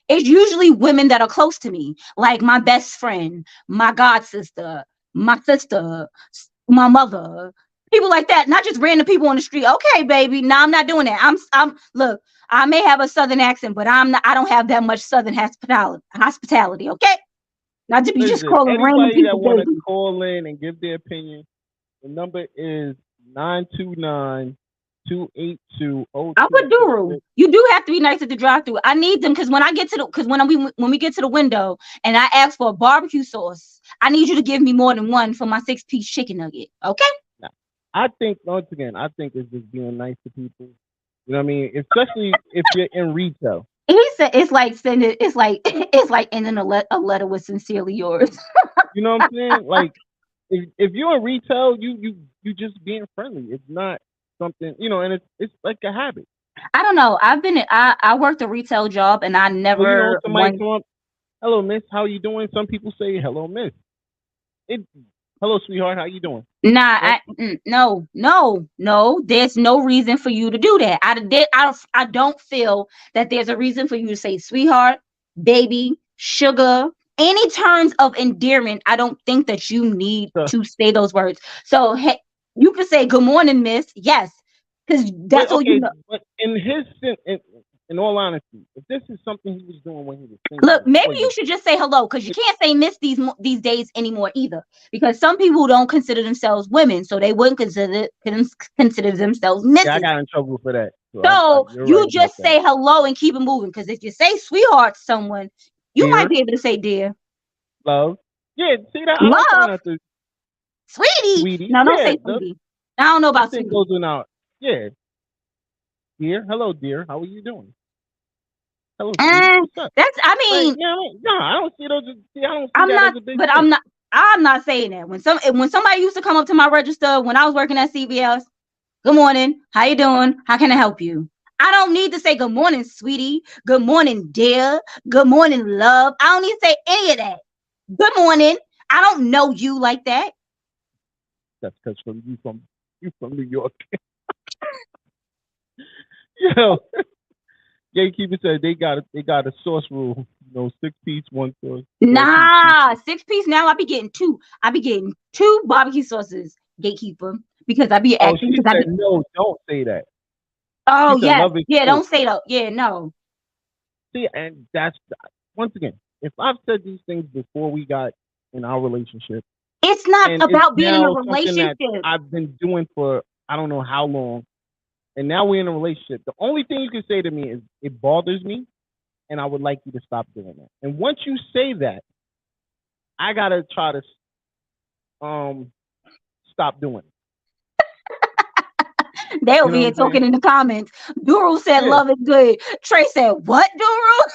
it's usually women that are close to me, like my best friend, my god sister, my sister, my mother, people like that. Not just random people on the street. Okay, baby. No, I'm not doing that. I'm look, I may have a southern accent, but I don't have that much southern hospitality. Okay. Not to be just calling random people. That want to call in and give their opinion, the number is 929-282-0266. I'm with Duru. You do have to be nice at the drive-thru. I need them because when we get to the window and I ask for a barbecue sauce, I need you to give me more than one for my 6-piece chicken nugget. Okay? I think once again, it's just being nice to people. You know what I mean? Especially if you're in retail. He said it's like ending a letter with sincerely yours. You know what I'm saying? Like if you're in retail, you just being friendly. It's not something, and it's like a habit. I don't know. I worked a retail job and I never somebody come up, hello miss, how you doing? Some people say hello miss. Hello sweetheart, how you doing? Nah, no. There's no reason for you to do that. I don't feel that there's a reason for you to say sweetheart, baby, sugar, any terms of endearment. I don't think that you need to say those words. So you can say good morning, miss. Yes, because that's all you know. But in all honesty, if this is something he was doing when he was single, look, maybe you should just say hello because you can't say miss these days anymore either. Because some people don't consider themselves women, so they wouldn't consider themselves misses. Yeah, I got in trouble for that. So you just say hello and keep it moving. Because if you say sweetheart to someone, you might be able to say dear, love. Yeah, see that? Love. Sweetie. No, don't say sweetie. I don't know about sweetie. Goes out. Yeah. Dear, hello, dear. How are you doing? Hello, that's. I mean, I don't see those. I don't see I'm that not, as a big but thing. I'm not saying that. When somebody used to come up to my register when I was working at CVS, good morning. How you doing? How can I help you? I don't need to say good morning, sweetie. Good morning, dear. Good morning, love. I don't need to say any of that. Good morning. I don't know you like that. That's because you from New York. Gatekeeper said they got a sauce rule. 6-piece, 1 sauce. Nah, 6-piece. Now I be getting 2. I be getting 2 barbecue sauces, Gatekeeper, because I be asking. No, don't say that. Oh yeah, don't say that. Yeah, no. See, and that's once again. If I've said these things before we got in our relationship, it's not about being in a relationship. I've been doing for I don't know how long. And now we're in a relationship. The only thing you can say to me is it bothers me and I would like you to stop doing that. And once you say that, I gotta try to stop doing it. They You over know what here I'm saying? talking in the comments. Duru said Yeah. love is good. Trey said, what, Duru?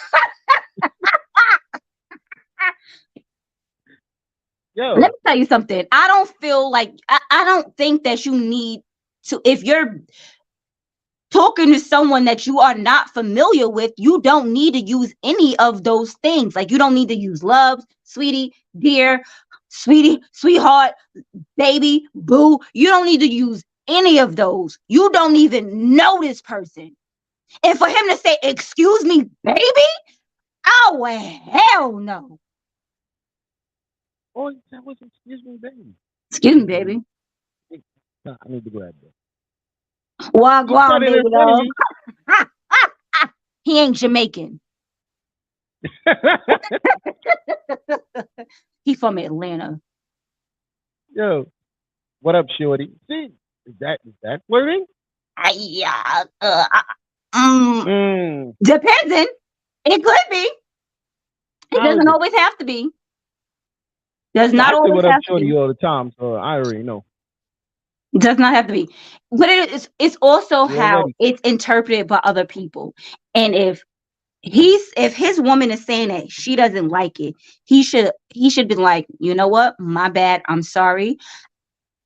Let Yo, me tell you something. I don't feel like I don't think that you need to, if you're talking to someone that you are not familiar with, you don't need to use any of those things. Like you don't need to use love, sweetie, dear, sweetie, sweetheart, baby, boo. You don't need to use any of those. You don't even know this person. And for him to say, excuse me, baby, oh, well, hell no. oh, that was excuse me, baby. Excuse me, baby. Nah, I need to grab that. He said Wagwan, it baby in front of dog. you. He ain't Jamaican. He from Atlanta. Yo, what up, shorty? See, is that flirting? Yeah. Mm. Depending. It could be. It How is doesn't it? always have to be. Does So I not say always what up, have to shorty, be. all the time, so I already know. Does not have to be. But it's also You how already. it's interpreted by other people. And if his woman is saying that she doesn't like it, he should be like, you know what? My bad. I'm sorry.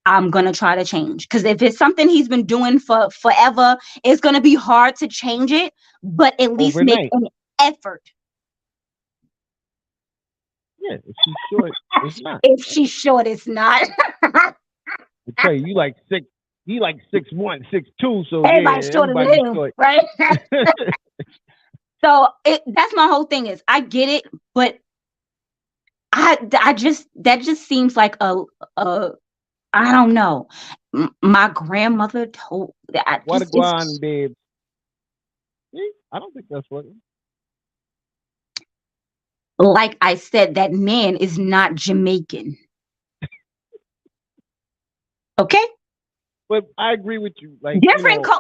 I'm gonna try to change. Because if it's something he's been doing for forever, it's gonna be hard to change it, but at least make Overnight. an effort. Yeah, if she's short, it's not. If she's short, it's not. I tell you, you like six. He like 6'1", 6'2", so Everybody's yeah, shorter than everybody's him, short. right? So that's my whole thing is I get it, but I just that just seems like a I don't know. My grandmother told that What a just it's guan, babe. See, I don't think that's what. like I said, that man is not Jamaican. Okay? But I agree with you. Like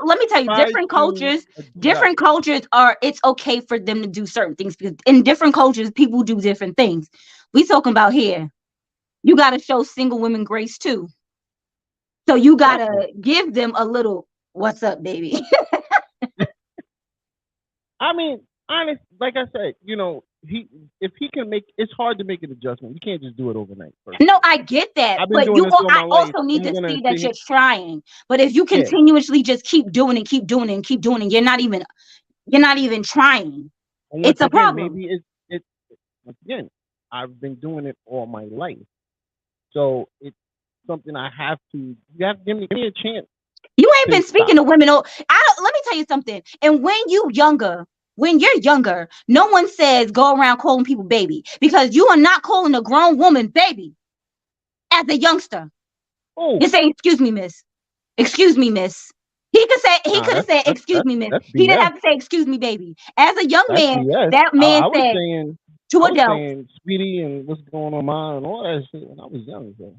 Let me tell you, try to adjust. different cultures are it's okay for them to do certain things because in different cultures, people do different things. We talking about here. You gotta show single women grace too. So you Definitely. gotta give them a little what's up, baby. I mean, honest, like I said, if he can make, it's hard to make an adjustment. You can't just do it overnight. First No, of all, I get that, I've been but doing this all I my life. also need I'm to gonna see sit that here. you're trying. But if you Yeah, continuously just keep doing it, keep doing it, and keep doing it, you're not even trying. and once It's a again, problem. maybe it's once again, I've been doing it all my life, so it's something I have to. You have to give me a chance You ain't to been stop. speaking to women. Let me tell you something. And when you're younger, no one says go around calling people baby because you are not calling a grown woman baby as a youngster. Oh, You're saying, excuse me, miss. Excuse me, miss. He nah, could have said, excuse me, miss. that's He didn't BS. have to say, excuse me, baby. As a young That's man, BS. that I man was said saying, to I was adults, saying, sweetie, and what's going on, mine, and all that shit when I was young. So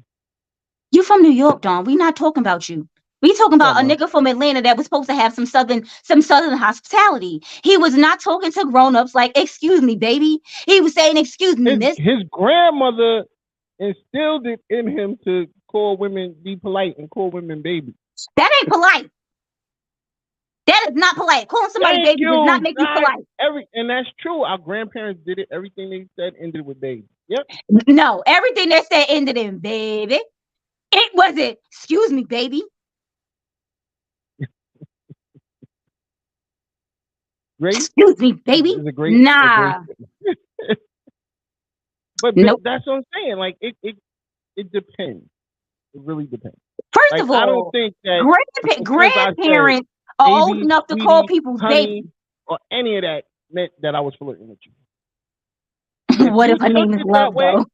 you from New York, Dawn. We not talking about you. We talking yeah, about a man. nigga from Atlanta that was supposed to have some southern hospitality. He was not talking to grown-ups like, excuse me, baby. He was saying, excuse me, miss. His grandmother instilled it in him to call women, be polite, and call women baby. That ain't polite. That is not polite. Calling somebody Thank baby does not you. make you God, polite. and that's true. Our grandparents did it. Everything they said ended with baby. Yep. No, everything they said ended in baby. It wasn't, excuse me, baby. Grace Excuse me, baby. is a grace or grace. Nah. But Nope. that's what I'm saying. Like it depends. It really depends. First Like of I don't all, think that because I said grandparents are old baby, enough to call sweetie, people's honey, baby. or any of that meant that I was flirting with you. If What you if her took name is it Love, that way, though?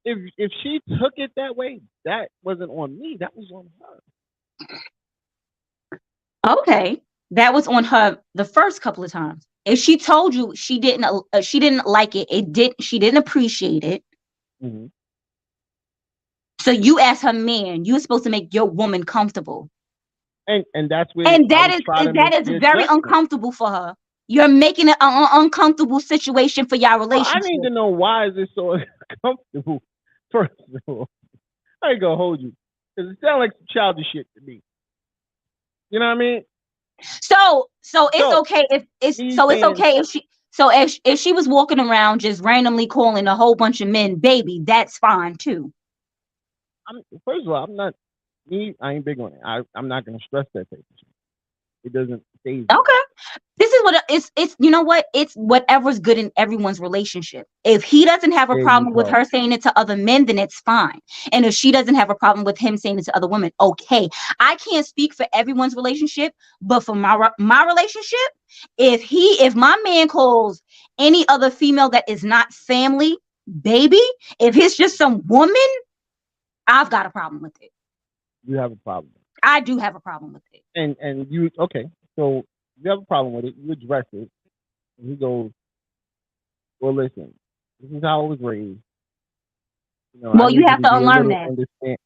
if she took it that way, that wasn't on me. That was on her. Okay. That was on her the first couple of times. If she told you she didn't like it, she didn't appreciate it. Mm-hmm. So you as her man, you're supposed to make your woman comfortable. And that's where And I that would is try to that make is the very adjustment. uncomfortable for her. You're making it an uncomfortable situation for your Well, I relationship. need to know why is it so uncomfortable. First of all, I ain't gonna hold you because it sounds like some childish shit to me. You know what I mean? So it's So okay if he's saying, if she was walking around just randomly calling a whole bunch of men baby, that's fine too. first of all, I'm not me. I ain't big on it. I'm not gonna stress that type of shit. It doesn't phase me. Okay. This is what it's you know what? It's whatever's good in everyone's relationship. If he doesn't have a There you problem with go. her saying it to other men, then it's fine. And if she doesn't have a problem with him saying it to other women, okay. I can't speak for everyone's relationship, but for my relationship, if my man calls any other female that is not family baby, if it's just some woman, I've got a problem with it. You have a problem. I do have a problem with it. And you okay? So you have a problem with it. You address it. And he goes, "Well, listen, this is how I was raised. You know, I Well, you need you have to to be unlearn that. a little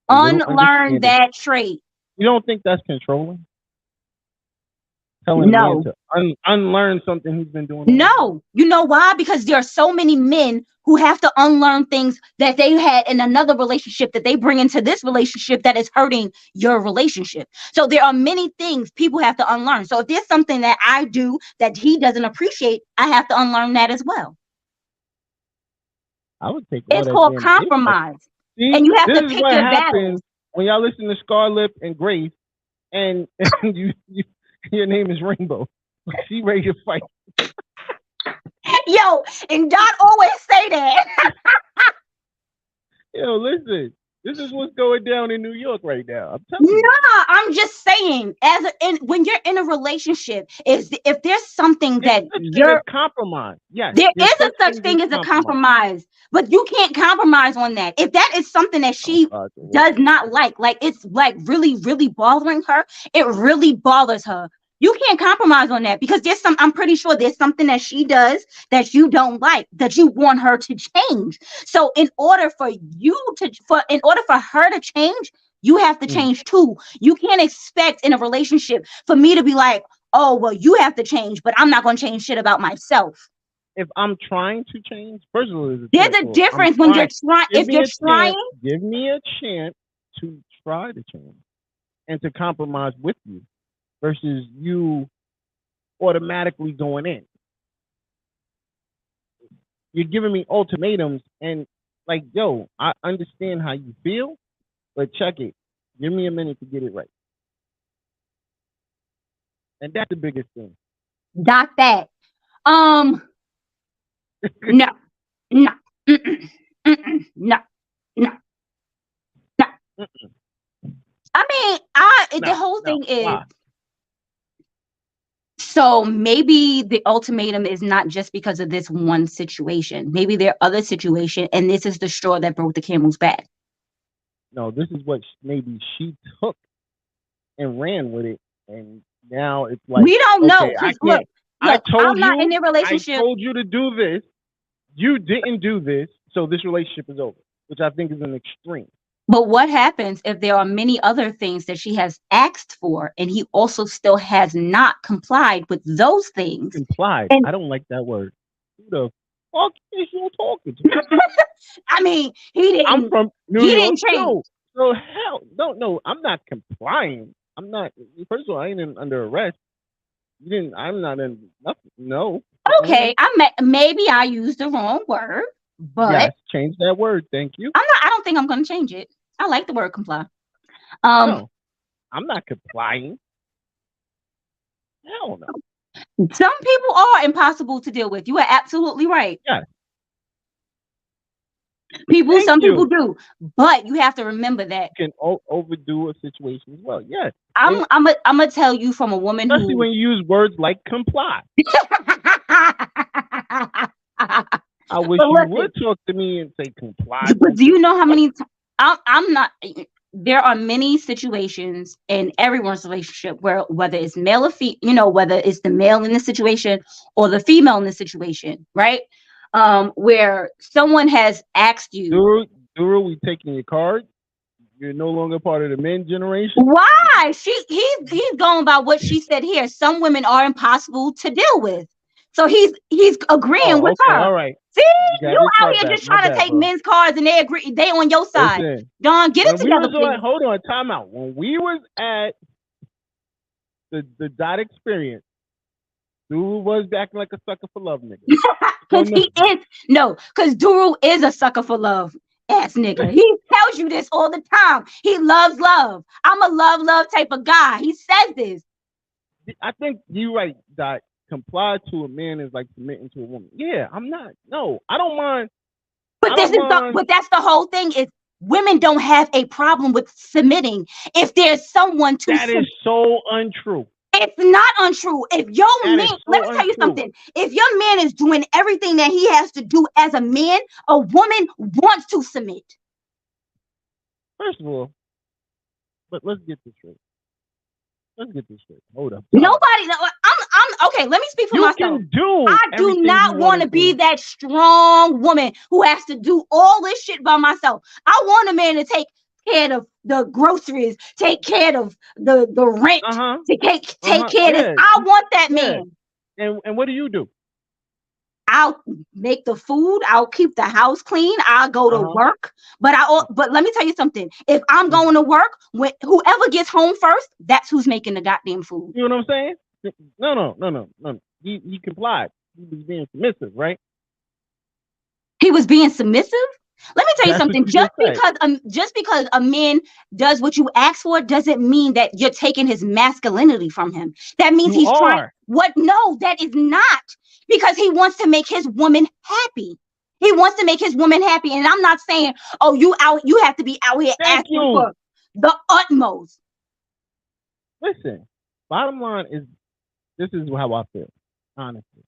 Unlearn understanding." that trait. You don't think that's controlling? Telling a man No. to unlearn something he's been doing all his life? No. You know why? Because there are so many men who have to unlearn things that they had in another relationship that they bring into this relationship that is hurting your relationship. So there are many things people have to unlearn. So if there's something that I do that he doesn't appreciate, I have to unlearn that as well. I would take all It's that called damn dick. compromise. See, And you have this to is pick what your happens battles. when y'all listen to Scarlett and Grace, and you your name is Rainbow. She ready to fight. Yo, and Don always say that. Yo, listen. This is what's going down in New York right now. I'm telling you. Nah, I'm just saying, when you're in a relationship, if there's something There's that such thing as you're compromise. Yes, there there's is a such thing as a compromise, but you can't compromise on that. If that is something that she does not like it's like really, really bothering her, it really bothers her. You can't compromise on that because I'm pretty sure there's something that she does that you don't like, that you want her to change. So in order for her to change, you have to change too. You can't expect in a relationship for me to be like, oh, well, you have to change, but I'm not going to change shit about myself. If I'm trying to change, first of all, there's a difference when you're trying. If you're trying, give me a chance to try to change and to compromise with you versus you automatically going in. You're giving me ultimatums and like, yo, I understand how you feel, but check it. Give me a minute to get it right. And that's the biggest thing. Not that. No. No. Mm-mm. Mm-mm. No. No. No. Mm-mm. I mean, the whole thing is. Why? So maybe the ultimatum is not just because of this one situation. Maybe there are other situations, and this is the straw that broke the camel's back. No, this is what maybe she took and ran with it, and now it's like we don't know. Look, I'm not in a relationship. I told you to do this. You didn't do this, so this relationship is over, which I think is an extreme. But what happens if there are many other things that she has asked for and he also still has not complied with those things? Complied? I don't like that word. Who the fuck is you talking to? I mean, he didn't. I'm from New York. Didn't change. So hell, no, I'm not complying. I'm not. First of all, I ain't under arrest. You didn't. I'm not in nothing. No. Okay, maybe I used the wrong word. But yes, change that word. Thank you. I don't think I'm going to change it. I like the word comply. No, I'm not complying. Hell no. Some people are impossible to deal with. You are absolutely right. Yeah. Some people do, but you have to remember that you can overdo a situation as well. Yes. I'm gonna tell you from a woman especially when you use words like comply. I wish you would talk to me and say comply. But do you know how many I'm not. There are many situations in everyone's relationship where whether it's male or female, whether it's the male in the situation or the female in the situation, right? Where someone has asked you, Duru, we taking your card. You're no longer part of the men generation. Why? He's going by what she said here. Some women are impossible to deal with. So he's agreeing with her. All right. See, you out here just trying to take men's cards and they agree. They on your side. Listen, Don, get it together. Hold on, time out. When we was at the dot experience, dude was acting like a sucker for love, nigga. Because because Duru is a sucker for love, ass nigga. He tells you this all the time. He loves love. I'm a love type of guy. He says this. I think you're right, Dot. Comply to a man is like submitting to a woman. Yeah, I'm not. No, I don't mind. But that's the whole thing is women don't have a problem with submitting if there's someone to That is so untrue. It's not untrue. If your man, let me tell you something. If your man is doing everything that he has to do as a man, a woman wants to submit. First of all, but let's get this straight. Hold up. Nobody. I'm okay. Let me speak for myself. I do not want to be that strong woman who has to do all this shit by myself. I want a man to take care of the groceries, take care of the rent, to take care of this. I want that man. And what do you do? I'll make the food. I'll keep the house clean. I'll go to work. But let me tell you something. If I'm going to work, whoever gets home first, that's who's making the goddamn food. You know what I'm saying? No. He complied. He was being submissive, right? He was being submissive? Let me tell you something. Just because a man does what you ask for doesn't mean that you're taking his masculinity from him. That means he's trying. What? No, that is not. Because he wants to make his woman happy. He wants to make his woman happy. And I'm not saying, oh, you have to be out here asking for the utmost. Listen, bottom line is, this is how I feel, honestly.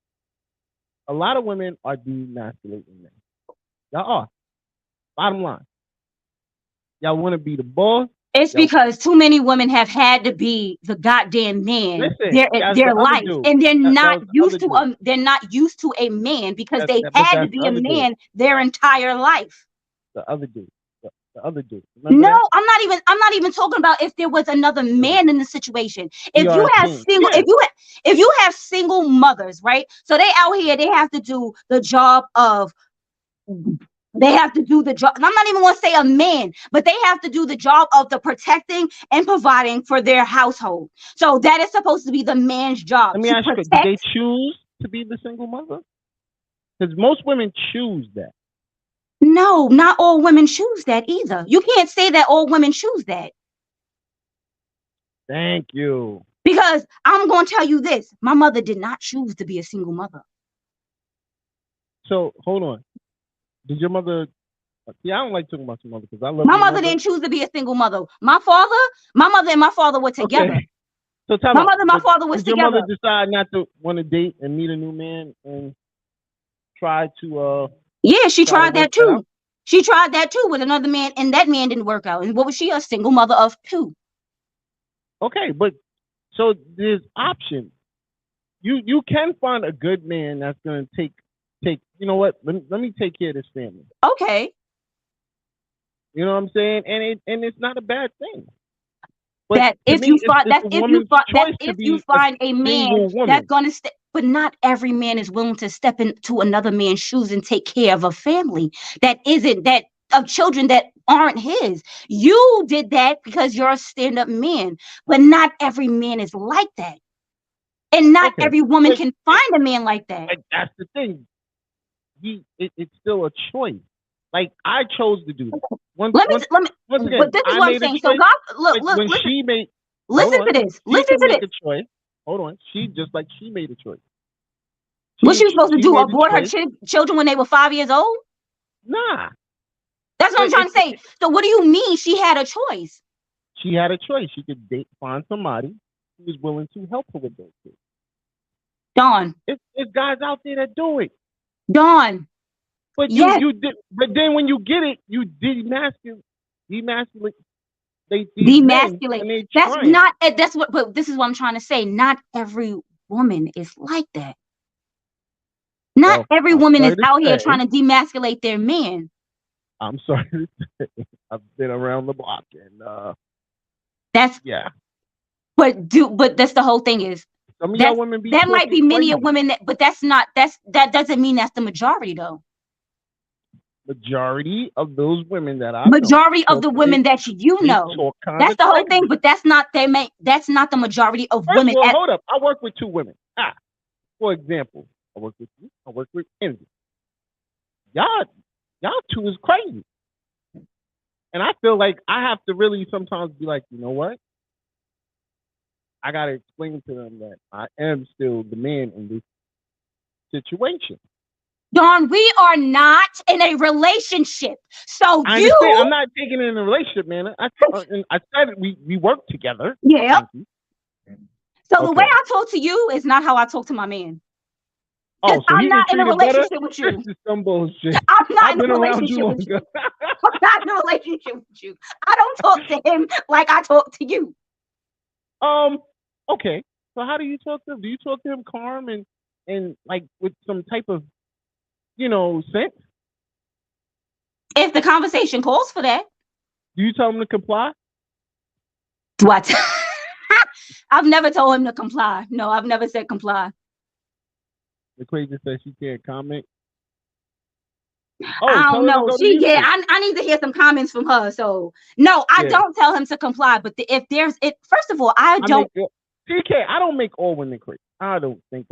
A lot of women are demasculating men. Y'all are. Bottom line. Y'all want to be the boss. It's because too many women have had to be the goddamn man their life, and they're not used to a man because they had to be a man their entire life. The other dude. No, that? I'm not even talking about if there was another man in the situation. If you have single mothers, right? So they out here, they have to do the job of. They have to do the job. I'm not even going to say a man, but they have to do the job of the protecting and providing for their household. So that is supposed to be the man's job. Let me ask you, do they choose to be the single mother? Because most women choose that. No, not all women choose that either. You can't say that all women choose that. Thank you. Because I'm going to tell you this. My mother did not choose to be a single mother. So, hold on. Did your mother? See, I don't like talking about your mother because I love. My mother didn't choose to be a single mother. My mother and my father were together. Okay. So my mother and my father was together. Did your mother decide not to want to date and meet a new man and try to? Yeah, she tried that too. She tried that too with another man, and that man didn't work out. And what was she? A single mother of two. Okay, but so there's options. You can find a good man that's going to take. You know what? Let me take care of this family. Okay. You know what I'm saying? And it's not a bad thing. But that if you find a man that's gonna stay, but not every man is willing to step into another man's shoes and take care of a family of children that aren't his. You did that because you're a stand-up man, but not every man is like that. And not every woman can find a man like that. That's the thing. It's still a choice. Like I chose to do that. But this is what I'm saying. So God, look. Listen to this. Choice. Hold on. She made a choice. What she was supposed to do? Abort her children when they were 5 years old? Nah. That's what I'm trying to say. So what do you mean she had a choice? She had a choice. She could find somebody who was willing to help her with those kids. Dawn. It's guys out there that do it. Dawn. But you did. But then when you get it, you demasculate. They demasculate. But this is what I'm trying to say. Not every woman is like that. Not every woman is out here trying to demasculate their man. I'm sorry to say, I've been around the block and that's But that's the whole thing is. Some of y'all women that might be many of women that, but that doesn't mean that's the majority though. majority of those women that I Majority know of the women that you they know. talk kind That's of the whole crazy. thing, but that's not the majority of First women. of all, hold up. I work with 2 women. For example, I work with you. I work with Envy. Y'all 2 is crazy. And I feel like I have to really sometimes be like, you know what? I gotta explain to them that I am still the man in this situation. Dawn, we are not in a relationship. So I understand. I'm not taking it in a relationship, man. I said we work together. Yeah. Thank you. So the way I talk to you is not how I talk to my man. Oh, so I'm not in a relationship with you. This is some bullshit. I'm not I've in a been around relationship you with you. longer. I'm not in a relationship with you. I don't talk to him like I talk to you. Okay. So how do you talk to him? Do you talk to him calm and like with some type of, sense? If the conversation calls for that. Do you tell him to comply? What? I've never told him to comply. No, I've never said comply. The crazy says she can't comment. I don't know. I need to hear some comments from her. So no, I don't tell him to comply. But first of all, I don't. TK, I don't make all women crazy. I don't think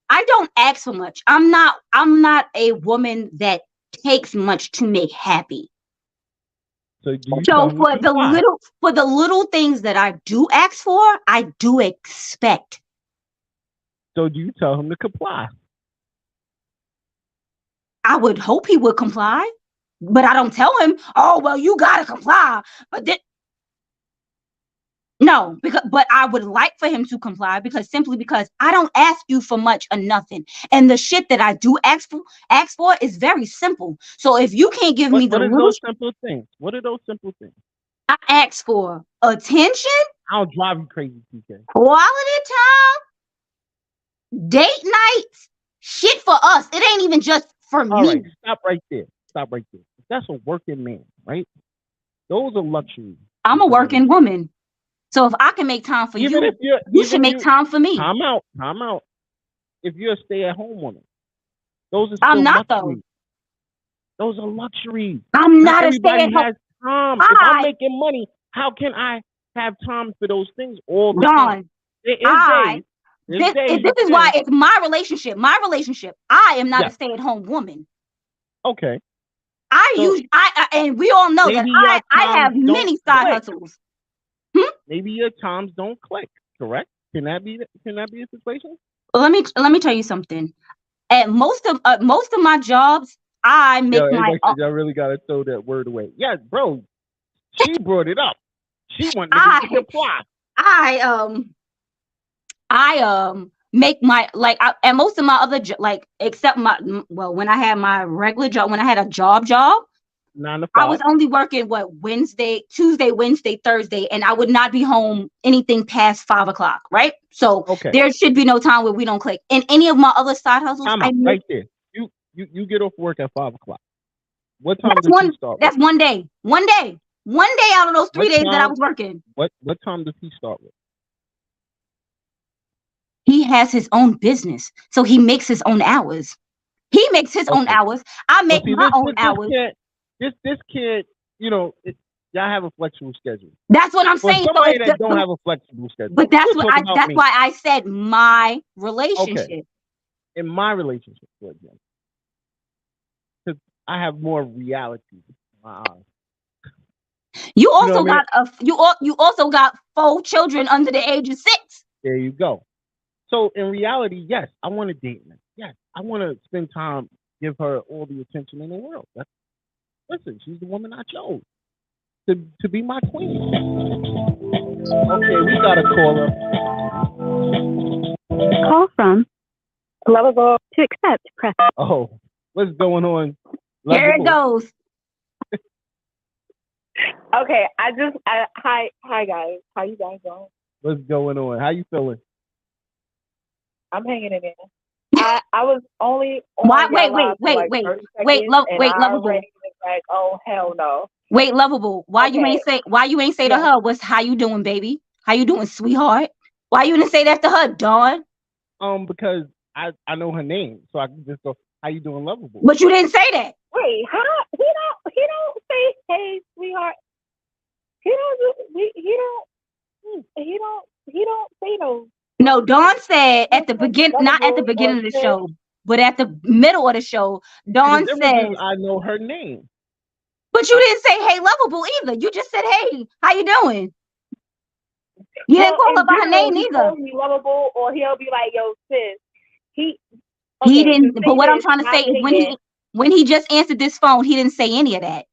I don't ask for much. I'm not a woman that takes much to make happy. So for the little things that I do ask for, I do expect. So do you tell him to comply? I would hope he would comply, but I don't tell him, oh, well, you gotta comply. But no, but I would like for him to comply because I don't ask you for much or nothing. And the shit that I do ask for is very simple. So if you can't give me what are those simple things? What are those simple things? I ask for attention. I'll drive you crazy, TK. Quality time, date nights, shit for us. It ain't even just for me. All right, stop right there. That's a working man, right? Those are luxuries. I'm a working woman. So if I can make time for you should make time for me. Time out. If you're a stay-at-home woman, those are still I'm not luxuries. though. Those are luxuries. I'm not a stay-at-home. Time. If I'm making money, how can I have time for those things all the time? This is why it's my relationship. I am not a stay-at-home woman. Okay. And we all know that I have many side hustles. Maybe your times don't click, correct? Can that be a situation? Let me tell you something. At most of my jobs, I make my own. I really gotta throw that word away. Yeah, bro. She brought it up. She wanted to comply. I make my and most of my other except when I had my regular job, when I had a job 9 to 5. I was only working Tuesday, Wednesday, Thursday, and I would not be home anything past 5 o'clock, right? So there should be no time where we don't click. In any of my other side hustles, right there. You get off work at 5 o'clock. What time does he start? That's one day. One day out of those 3 days that I was working. What time does he start with? He has his own business, so he makes his own hours. He makes his own hours. I make my own hours. This kid, y'all have a flexible schedule. That's what I'm saying. Somebody that don't have a flexible schedule. But that's why I said my relationship. Okay. In my relationship, for example, because I have more reality in my eyes. You also got 4 children under the age of 6. There you go. So in reality, yes, I want to date her. Yes, I want to spend time, give her all the attention in the world. Listen, she's the woman I chose to be my queen. Okay, we got a caller. Call from Lovable to accept. Press. Oh, what's going on? Here it goes. Okay, hi guys. How you guys doing? What's going on? How you feeling? I'm hanging in there. I was only on wait, Lovable. Like, oh hell no. Wait, Lovable. Why you ain't say to her, how you doing, baby? How you doing, sweetheart? Why you didn't say that to her, Dawn? Because I know her name, so I can just go, How you doing, lovable? But you didn't say that. Wait, huh? He don't say, hey, sweetheart. He don't say those. No, Dawn said at the beginning, not at the Lovable beginning or of the sis. show, but at the middle of the show, See, the Dawn difference says, is I know her name. but you didn't say, hey, lovable either. You just said, hey, how you doing? You didn't call her in by her general, name he either. calls me lovable, or he'll be like, yo, sis. He to didn't, say but what I'm this, trying to my say is opinion, when he just answered this phone, he didn't say any of that.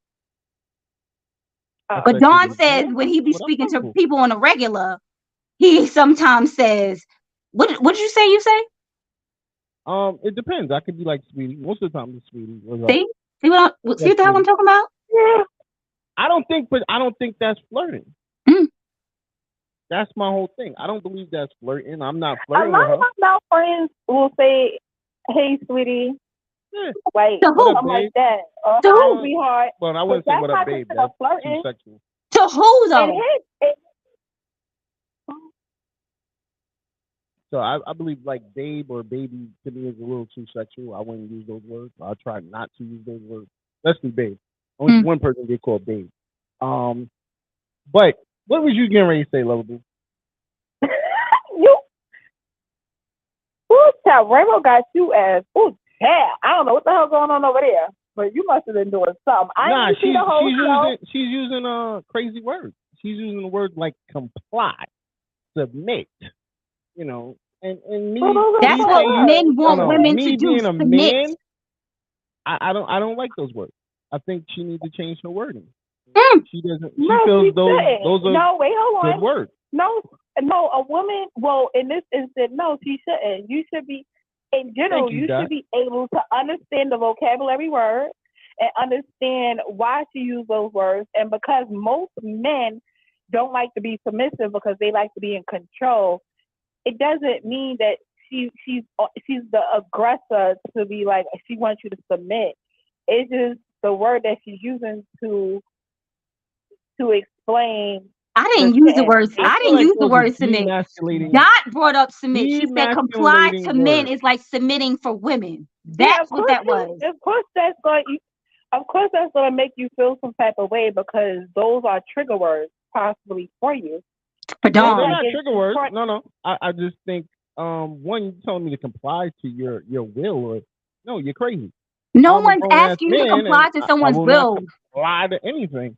I But said, Dawn "What says up, when he be what up, speaking to lovable?" people on a regular, he sometimes says, what did you say? You say? It depends. I could be like sweetie. Most of the time, it's sweetie. What's up? See? See what the hell I'm talking about? yeah. I don't think that's flirting. Mm. That's my whole thing. I don't believe that's flirting. I'm not A flirting with lot her. of my friends will say, hey, sweetie. Yeah. Like, To who? something like that. Or To hi, who? sweetheart. Well, I wouldn't say that's what not up, babe. considered That's too flirting. sexual. To who And though? So I believe like babe or baby to me is a little too sexual. I wouldn't use those words. I'll try not to use those words. Especially babe. Only one person get called babe. But what was you getting ready to say, lovable? Rainbow got you as, I don't know what the hell going on over there, but you must have been doing something. She's using crazy words. She's using the words like comply, submit, you know, and me. That's what men want women to do. Being a Submit. man, I don't like those words. I think she needs to change her wording. She doesn't. She feels those are good words. No, a woman. Well, in this instance, no, she shouldn't. You should be, in general, you should be able to understand the vocabulary word and understand why she used those words. And because most men don't like to be submissive because they like to be in control, it doesn't mean that she's the aggressor to be like she wants you to submit. It's just the word that she's using to explain. I didn't use the word. I didn't use the word submit. Dot brought up submit. She said comply to men is like submitting for women. That's what that was. Of course, that's going to make you feel some type of way because those are trigger words possibly for you. For Dawn, they're not trigger words. No. I just think one, you telling me to comply to your will, or no, you're crazy. No one's asking you to comply to someone's will. Comply to anything.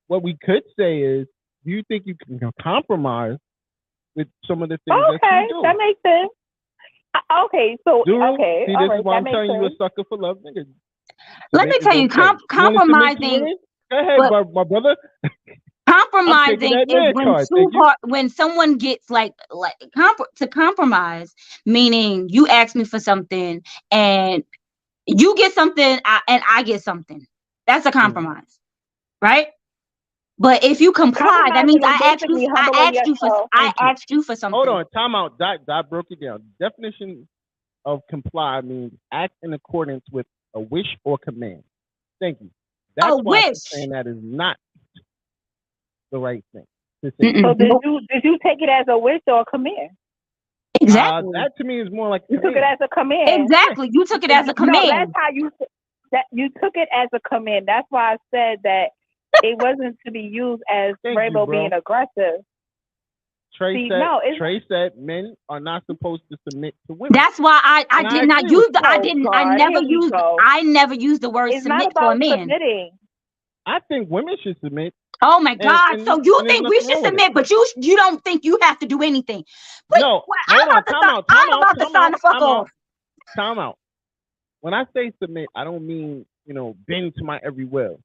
What we could say is, do you think you can compromise with some of the things that you do? Okay, that makes sense. Okay, so See, this is why I'm telling you a sucker for love, nigga. Let me tell you, compromising. Go ahead, my brother. Compromising is when someone gets to compromise, meaning you ask me for something and you get something and I get something. That's a compromise, right? But if you comply, that means I asked you for something. Hold on, time out. Dot broke it down. Definition of comply means act in accordance with a wish or command. Thank you. That's why I'm saying that is not the right thing. So did you take it as a wish or a command? Exactly. That to me is more like you took it as a command. Exactly. You took it as a command. No, that's how you took it as a command. That's why I said that it wasn't to be used as Rainbow being aggressive. Trey said men are not supposed to submit to women. That's why I did not use the I never used the word submit for a man. Submitting. I think women should submit. Oh my God! So you think we should submit, but you don't think you have to do anything? But no, I'm about to sign the fuck off. Time out. When I say submit, I don't mean bend to my every will,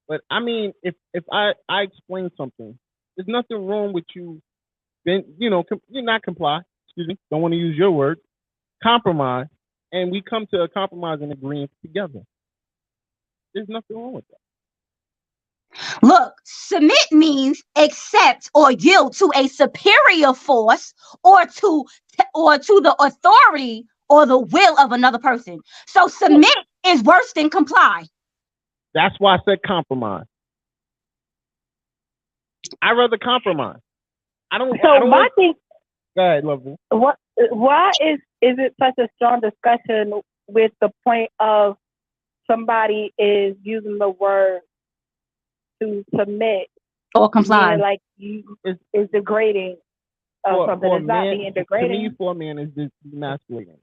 but I mean if I explain something, there's nothing wrong with you. You're not comply. Excuse me. Don't want to use your word. Compromise, and we come to a compromise and agreement together. There's nothing wrong with that. Look, submit means accept or yield to a superior force or to the authority or the will of another person. So submit is worse than comply. That's why I said compromise. I'd rather compromise. I don't. My thing. Go ahead, lovely. why is it such a strong discussion with the point of somebody is using the word to submit or comply? meaning like you is degrading something. It's not being degrading. To me, for a man is demasculating.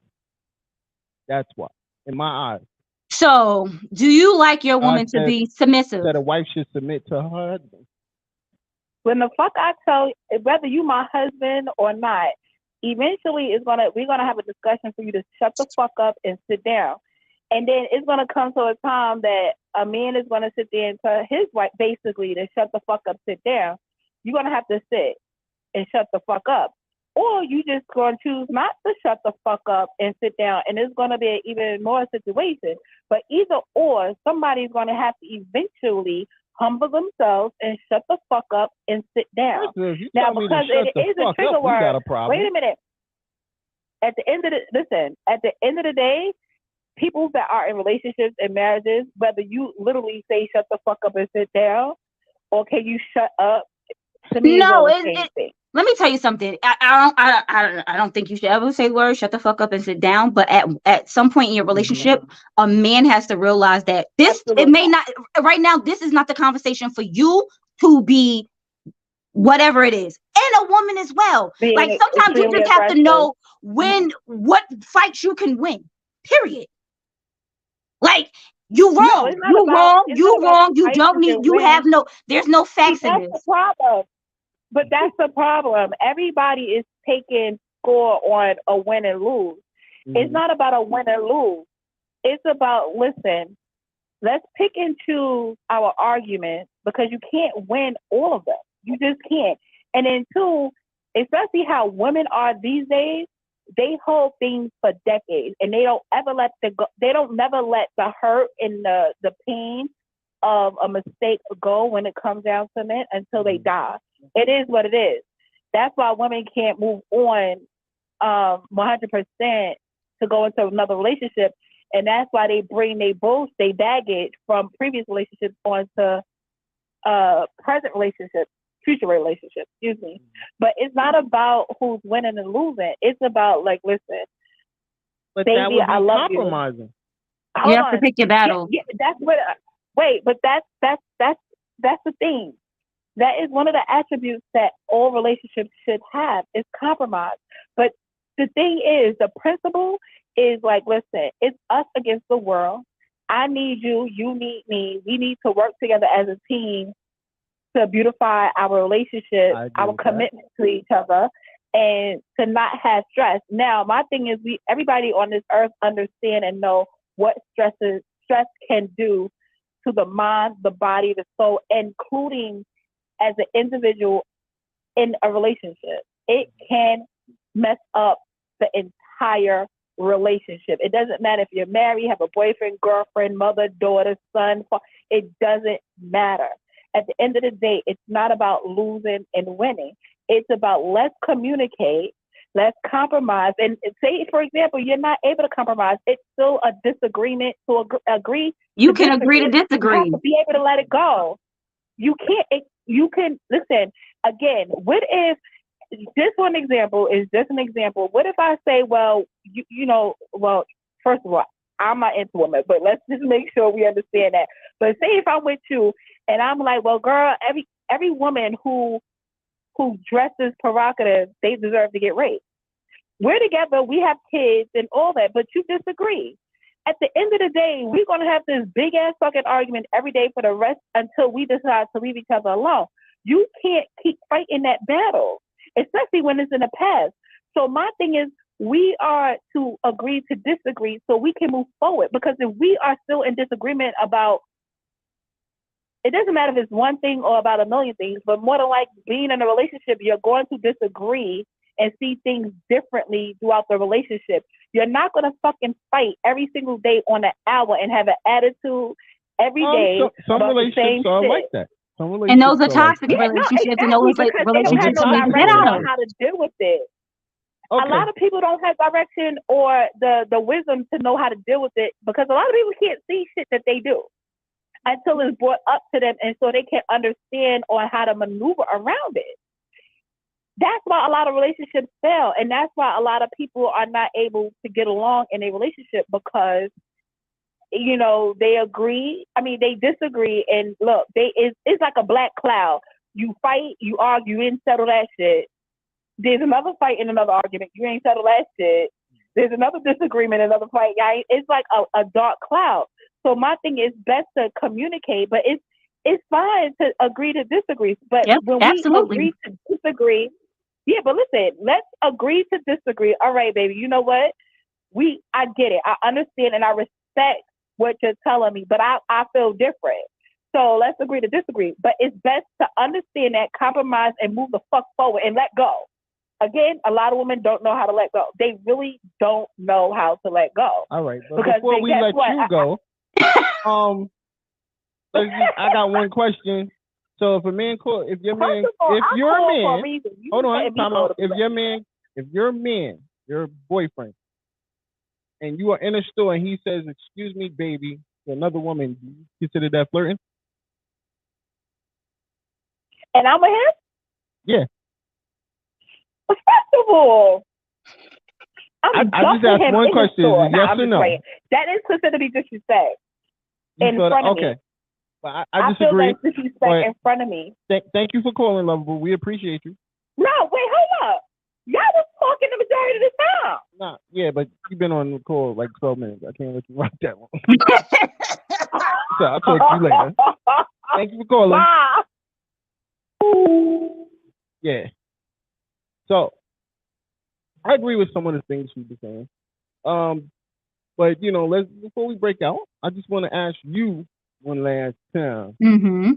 That's why, in my eyes. So, do you like your woman to be submissive? That a wife should submit to her husband. When the fuck I tell you, whether you my husband or not, eventually we're gonna have a discussion for you to shut the fuck up and sit down. And then it's gonna come to a time that a man is gonna sit there and tell his wife basically to shut the fuck up, sit down. You're gonna have to sit and shut the fuck up. Or you just gonna choose not to shut the fuck up and sit down, and it's gonna be an even more situation. But either or, somebody's gonna have to eventually humble themselves and shut the fuck up and sit down. Now, because it is a trigger word. Wait a minute. At the end of the day, people that are in relationships and marriages, whether you literally say shut the fuck up and sit down, or can you shut up? To me, no, let me tell you something. I don't think you should ever say the word shut the fuck up and sit down. But at some point in your relationship, a man has to realize that it may not right now. This is not the conversation for you to be whatever it is, and a woman as well. Like sometimes you just have to know what fights you can win. Period. Like you wrong, you wrong. You don't need. You have no. There's no facts in this. That's the problem. But that's the problem. Everybody is taking score on a win and lose. It's not about a win and lose. It's about, listen, let's pick and choose our arguments because you can't win all of them. You just can't. And then two, especially how women are these days, they hold things for decades and they don't ever never let the hurt and the pain of a mistake go when it comes down to men until they die. It is what it is. That's why women can't move on 100% to go into another relationship. And that's why they bring their baggage from previous relationships onto present relationships, future relationships, excuse me. But it's not about who's winning and losing. It's about, like, listen, but baby, that would be I love compromising. You. You have to pick your battle. Yeah, that's what. Wait, but that's the thing. That is one of the attributes that all relationships should have is compromise. But the thing is, the principle is like, listen, it's us against the world. I need you, you need me. We need to work together as a team to beautify our relationship, our commitment to each other, and to not have stress. Now, my thing is, everybody on this earth understand and know what stress can do to the mind, the body, the soul, including as an individual in a relationship. It can mess up the entire relationship. It doesn't matter if you're married, have a boyfriend, girlfriend, mother, daughter, son, it doesn't matter. At the end of the day, it's not about losing and winning. It's about let's communicate, let's compromise. And say, for example, you're not able to compromise. It's still a disagreement to agree. You can agree to disagree. You have to be able to let it go. You can't. You can listen again. What if this one example is just an example? What if I say, well, well, first of all, I'm not into women, but let's just make sure we understand that. But say if I'm with you and I'm like, well, girl, every woman who dresses provocative, they deserve to get raped. We're together, we have kids and all that, but you disagree. At the end of the day, we're going to have this big ass fucking argument every day for the rest until we decide to leave each other alone. You can't keep fighting that battle, especially when it's in the past. So my thing is, we are to agree to disagree so we can move forward. Because if we are still in disagreement about, it doesn't matter if it's one thing or about a million things, but more than like being in a relationship, you're going to disagree and see things differently throughout the relationship. You're not going to fucking fight every single day on an hour and have an attitude every day. Some relationships are like that. And those are toxic relationships, and those relationships need to get out on how to deal with it. Okay. A lot of people don't have direction or the wisdom to know how to deal with it because a lot of people can't see shit that they do until it's brought up to them, and so they can understand on how to maneuver around it. that's why a lot of relationships fail, and that's why a lot of people are not able to get along in a relationship because they agree. I mean, they disagree, and look, it's like a black cloud. You fight, you argue, you didn't settle that shit. There's another fight and another argument. You ain't settle that shit. There's another disagreement, another fight. It's like a dark cloud. So my thing is best to communicate, but it's fine to agree to disagree. But when absolutely. we agree to disagree, yeah, but listen, let's agree to disagree. All right, baby, you know what? I get it. I understand and I respect what you're telling me, but I feel different. So let's agree to disagree. But it's best to understand that, compromise, and move the fuck forward and let go. Again, a lot of women don't know how to let go. They really don't know how to let go. All right, but before we let you go, I got one question. So if a man call, if your man, hold on, time out. If your man, your boyfriend, and you are in a store and he says, "Excuse me, baby," to another woman, do you consider that flirting? And I'm with him? Yeah. Well, first of all, I just asked one question. Is it yes or no? That is considered to be disrespect in front of me. Okay. But I disagree. I feel that's disrespect in front of me. Thank you for calling, lovable. We appreciate you. No, wait, hold up. Y'all was talking the majority of the time. Nah, yeah, but you've been on the call like 12 minutes. I can't let you rock that one. So I'll talk to you later. Thank you for calling. Bye. Yeah. So I agree with some of the things she was saying. But before we break out, I just want to ask you one last time. Mm-hmm.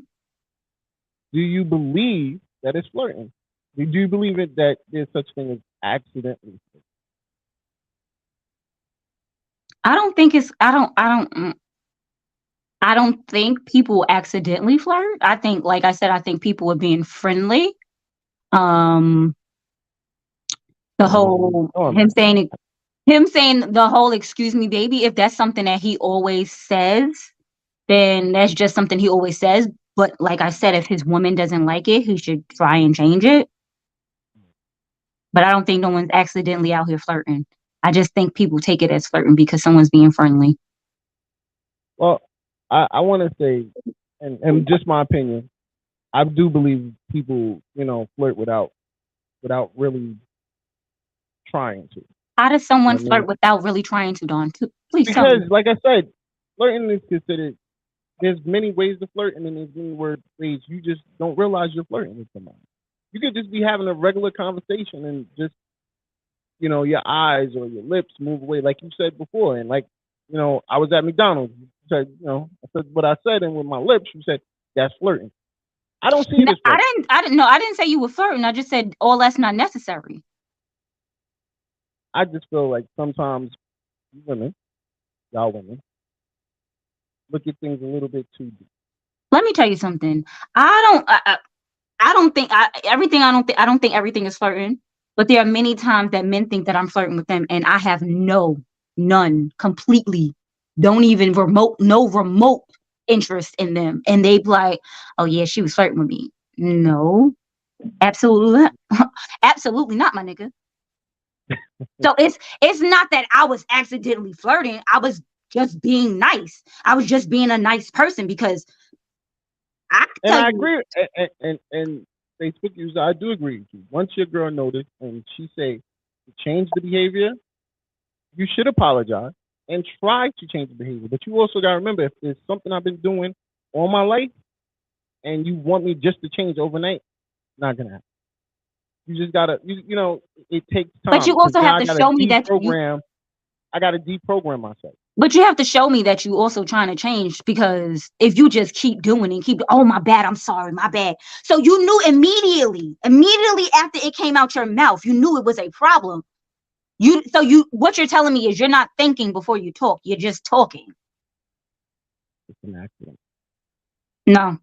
Do you believe that it's flirting? Do you believe that there's such thing as accidentally flirting? I don't think people accidentally flirt. I think, like I said, I think people are being friendly. The whole him saying the whole "excuse me, baby," if that's something that he always says, then that's just something he always says. But like I said, if his woman doesn't like it, he should try and change it. But I don't think no one's accidentally out here flirting. I just think people take it as flirting because someone's being friendly. Well, I want to say, and just my opinion, I do believe people, flirt without really trying to. How does someone flirt without really trying to, Dawn? Please tell me. Because, like I said, flirting is considered. There's many ways to flirt, and then there's many ways you just don't realize you're flirting with somebody. You could just be having a regular conversation and just, your eyes or your lips move away, like you said before. And like, I was at McDonald's. You said, I said what I said, and with my lips, you said that's flirting. I don't see it as flirting. I didn't say you were flirting. I just said all that's not necessary. I just feel like sometimes y'all women, look at things a little bit too deep. Let me tell you something. I don't think everything is flirting, but there are many times that men think that I'm flirting with them, and I have none, completely, don't even remote interest in them, and they be like, "Oh yeah, she was flirting with me." No, absolutely not, my nigga. So it's not that I was accidentally flirting. I was just being nice. I was just being a nice person because I agree. And Facebook user, I do agree with you. Once your girl noticed and she say to change the behavior, you should apologize and try to change the behavior. But you also got to remember, if there's something I've been doing all my life and you want me just to change overnight, not gonna happen. You just gotta, it takes time. But you also have to show me that I gotta deprogram myself. But you have to show me that you also trying to change, because if you just keep doing it, oh my bad, I'm sorry, my bad. So you knew immediately after it came out your mouth, you knew it was a problem. What you're telling me is you're not thinking before you talk. You're just talking. It's an accident. No.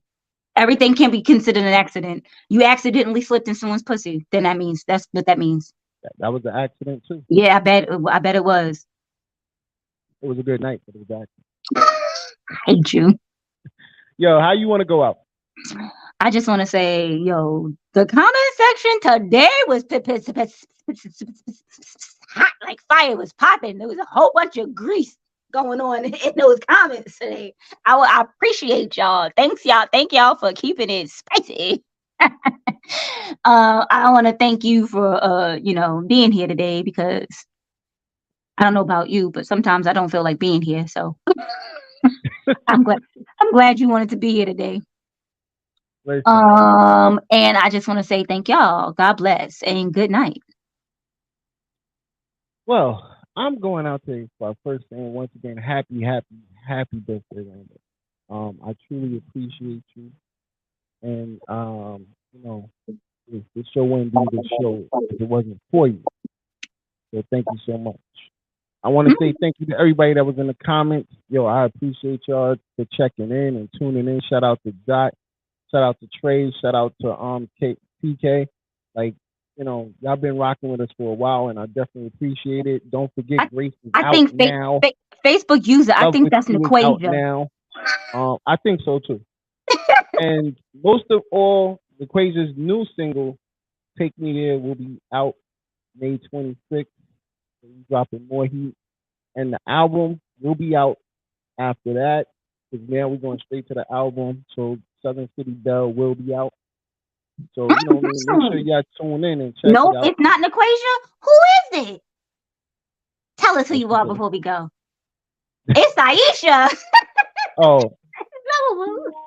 Everything can be considered an accident. You accidentally slipped in someone's pussy, then that's what that means. That was an accident too. Yeah, I bet it was. It was a good night, but it was an accident. I hate you. Yo, how you want to go out? I just want to say, the comments section today was hot like fire was popping. There was a whole bunch of grease going on in those comments today. I appreciate y'all. Thanks, y'all. Thank y'all for keeping it spicy. I want to thank you for being here today, because I don't know about you, but sometimes I don't feel like being here. So I'm glad you wanted to be here today. And I just want to say thank y'all. God bless and good night. Well, I'm going out there for first saying once again, happy birthday, Randall. I truly appreciate you, and this show wouldn't be the show if it wasn't for you. So thank you so much. I want to say thank you to everybody that was in the comments. Yo, I appreciate y'all for checking in and tuning in. Shout out to Dot. Shout out to Trey. Shout out to PK. Like, y'all been rocking with us for a while, and I definitely appreciate it. Don't forget, Grace is out now. Facebook user, I think that's an equation now. I think so too. And most of all, Equation's new single, "Take Me There," will be out May 26th. So he's dropping more heat, and the album will be out after that. Because now we're going straight to the album. So Southern City Belle will be out. So make sure y'all tune in and check it out. No, it's not an equation. Who is it? Tell us who you are before we go. It's Aisha. Oh,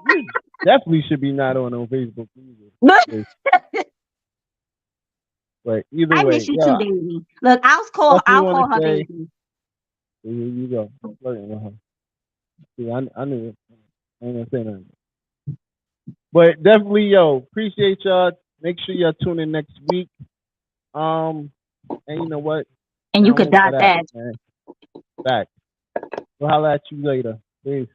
you definitely should be not on Facebook either. But either way, I miss you too, baby. Look, I'll call her baby. Here you go. Flirting with her. See, I knew it. I ain't gonna say nothing. But definitely, appreciate y'all. Make sure y'all tune in next week. And you know what? And you could dot that. Back. We'll holler at you later. Peace.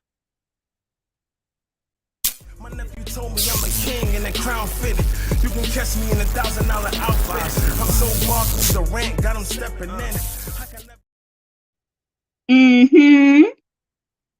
My nephew told me I'm a king and the crown fitted. You can catch me in $1,000 outfit. I'm so barked, the rant got him stepping in.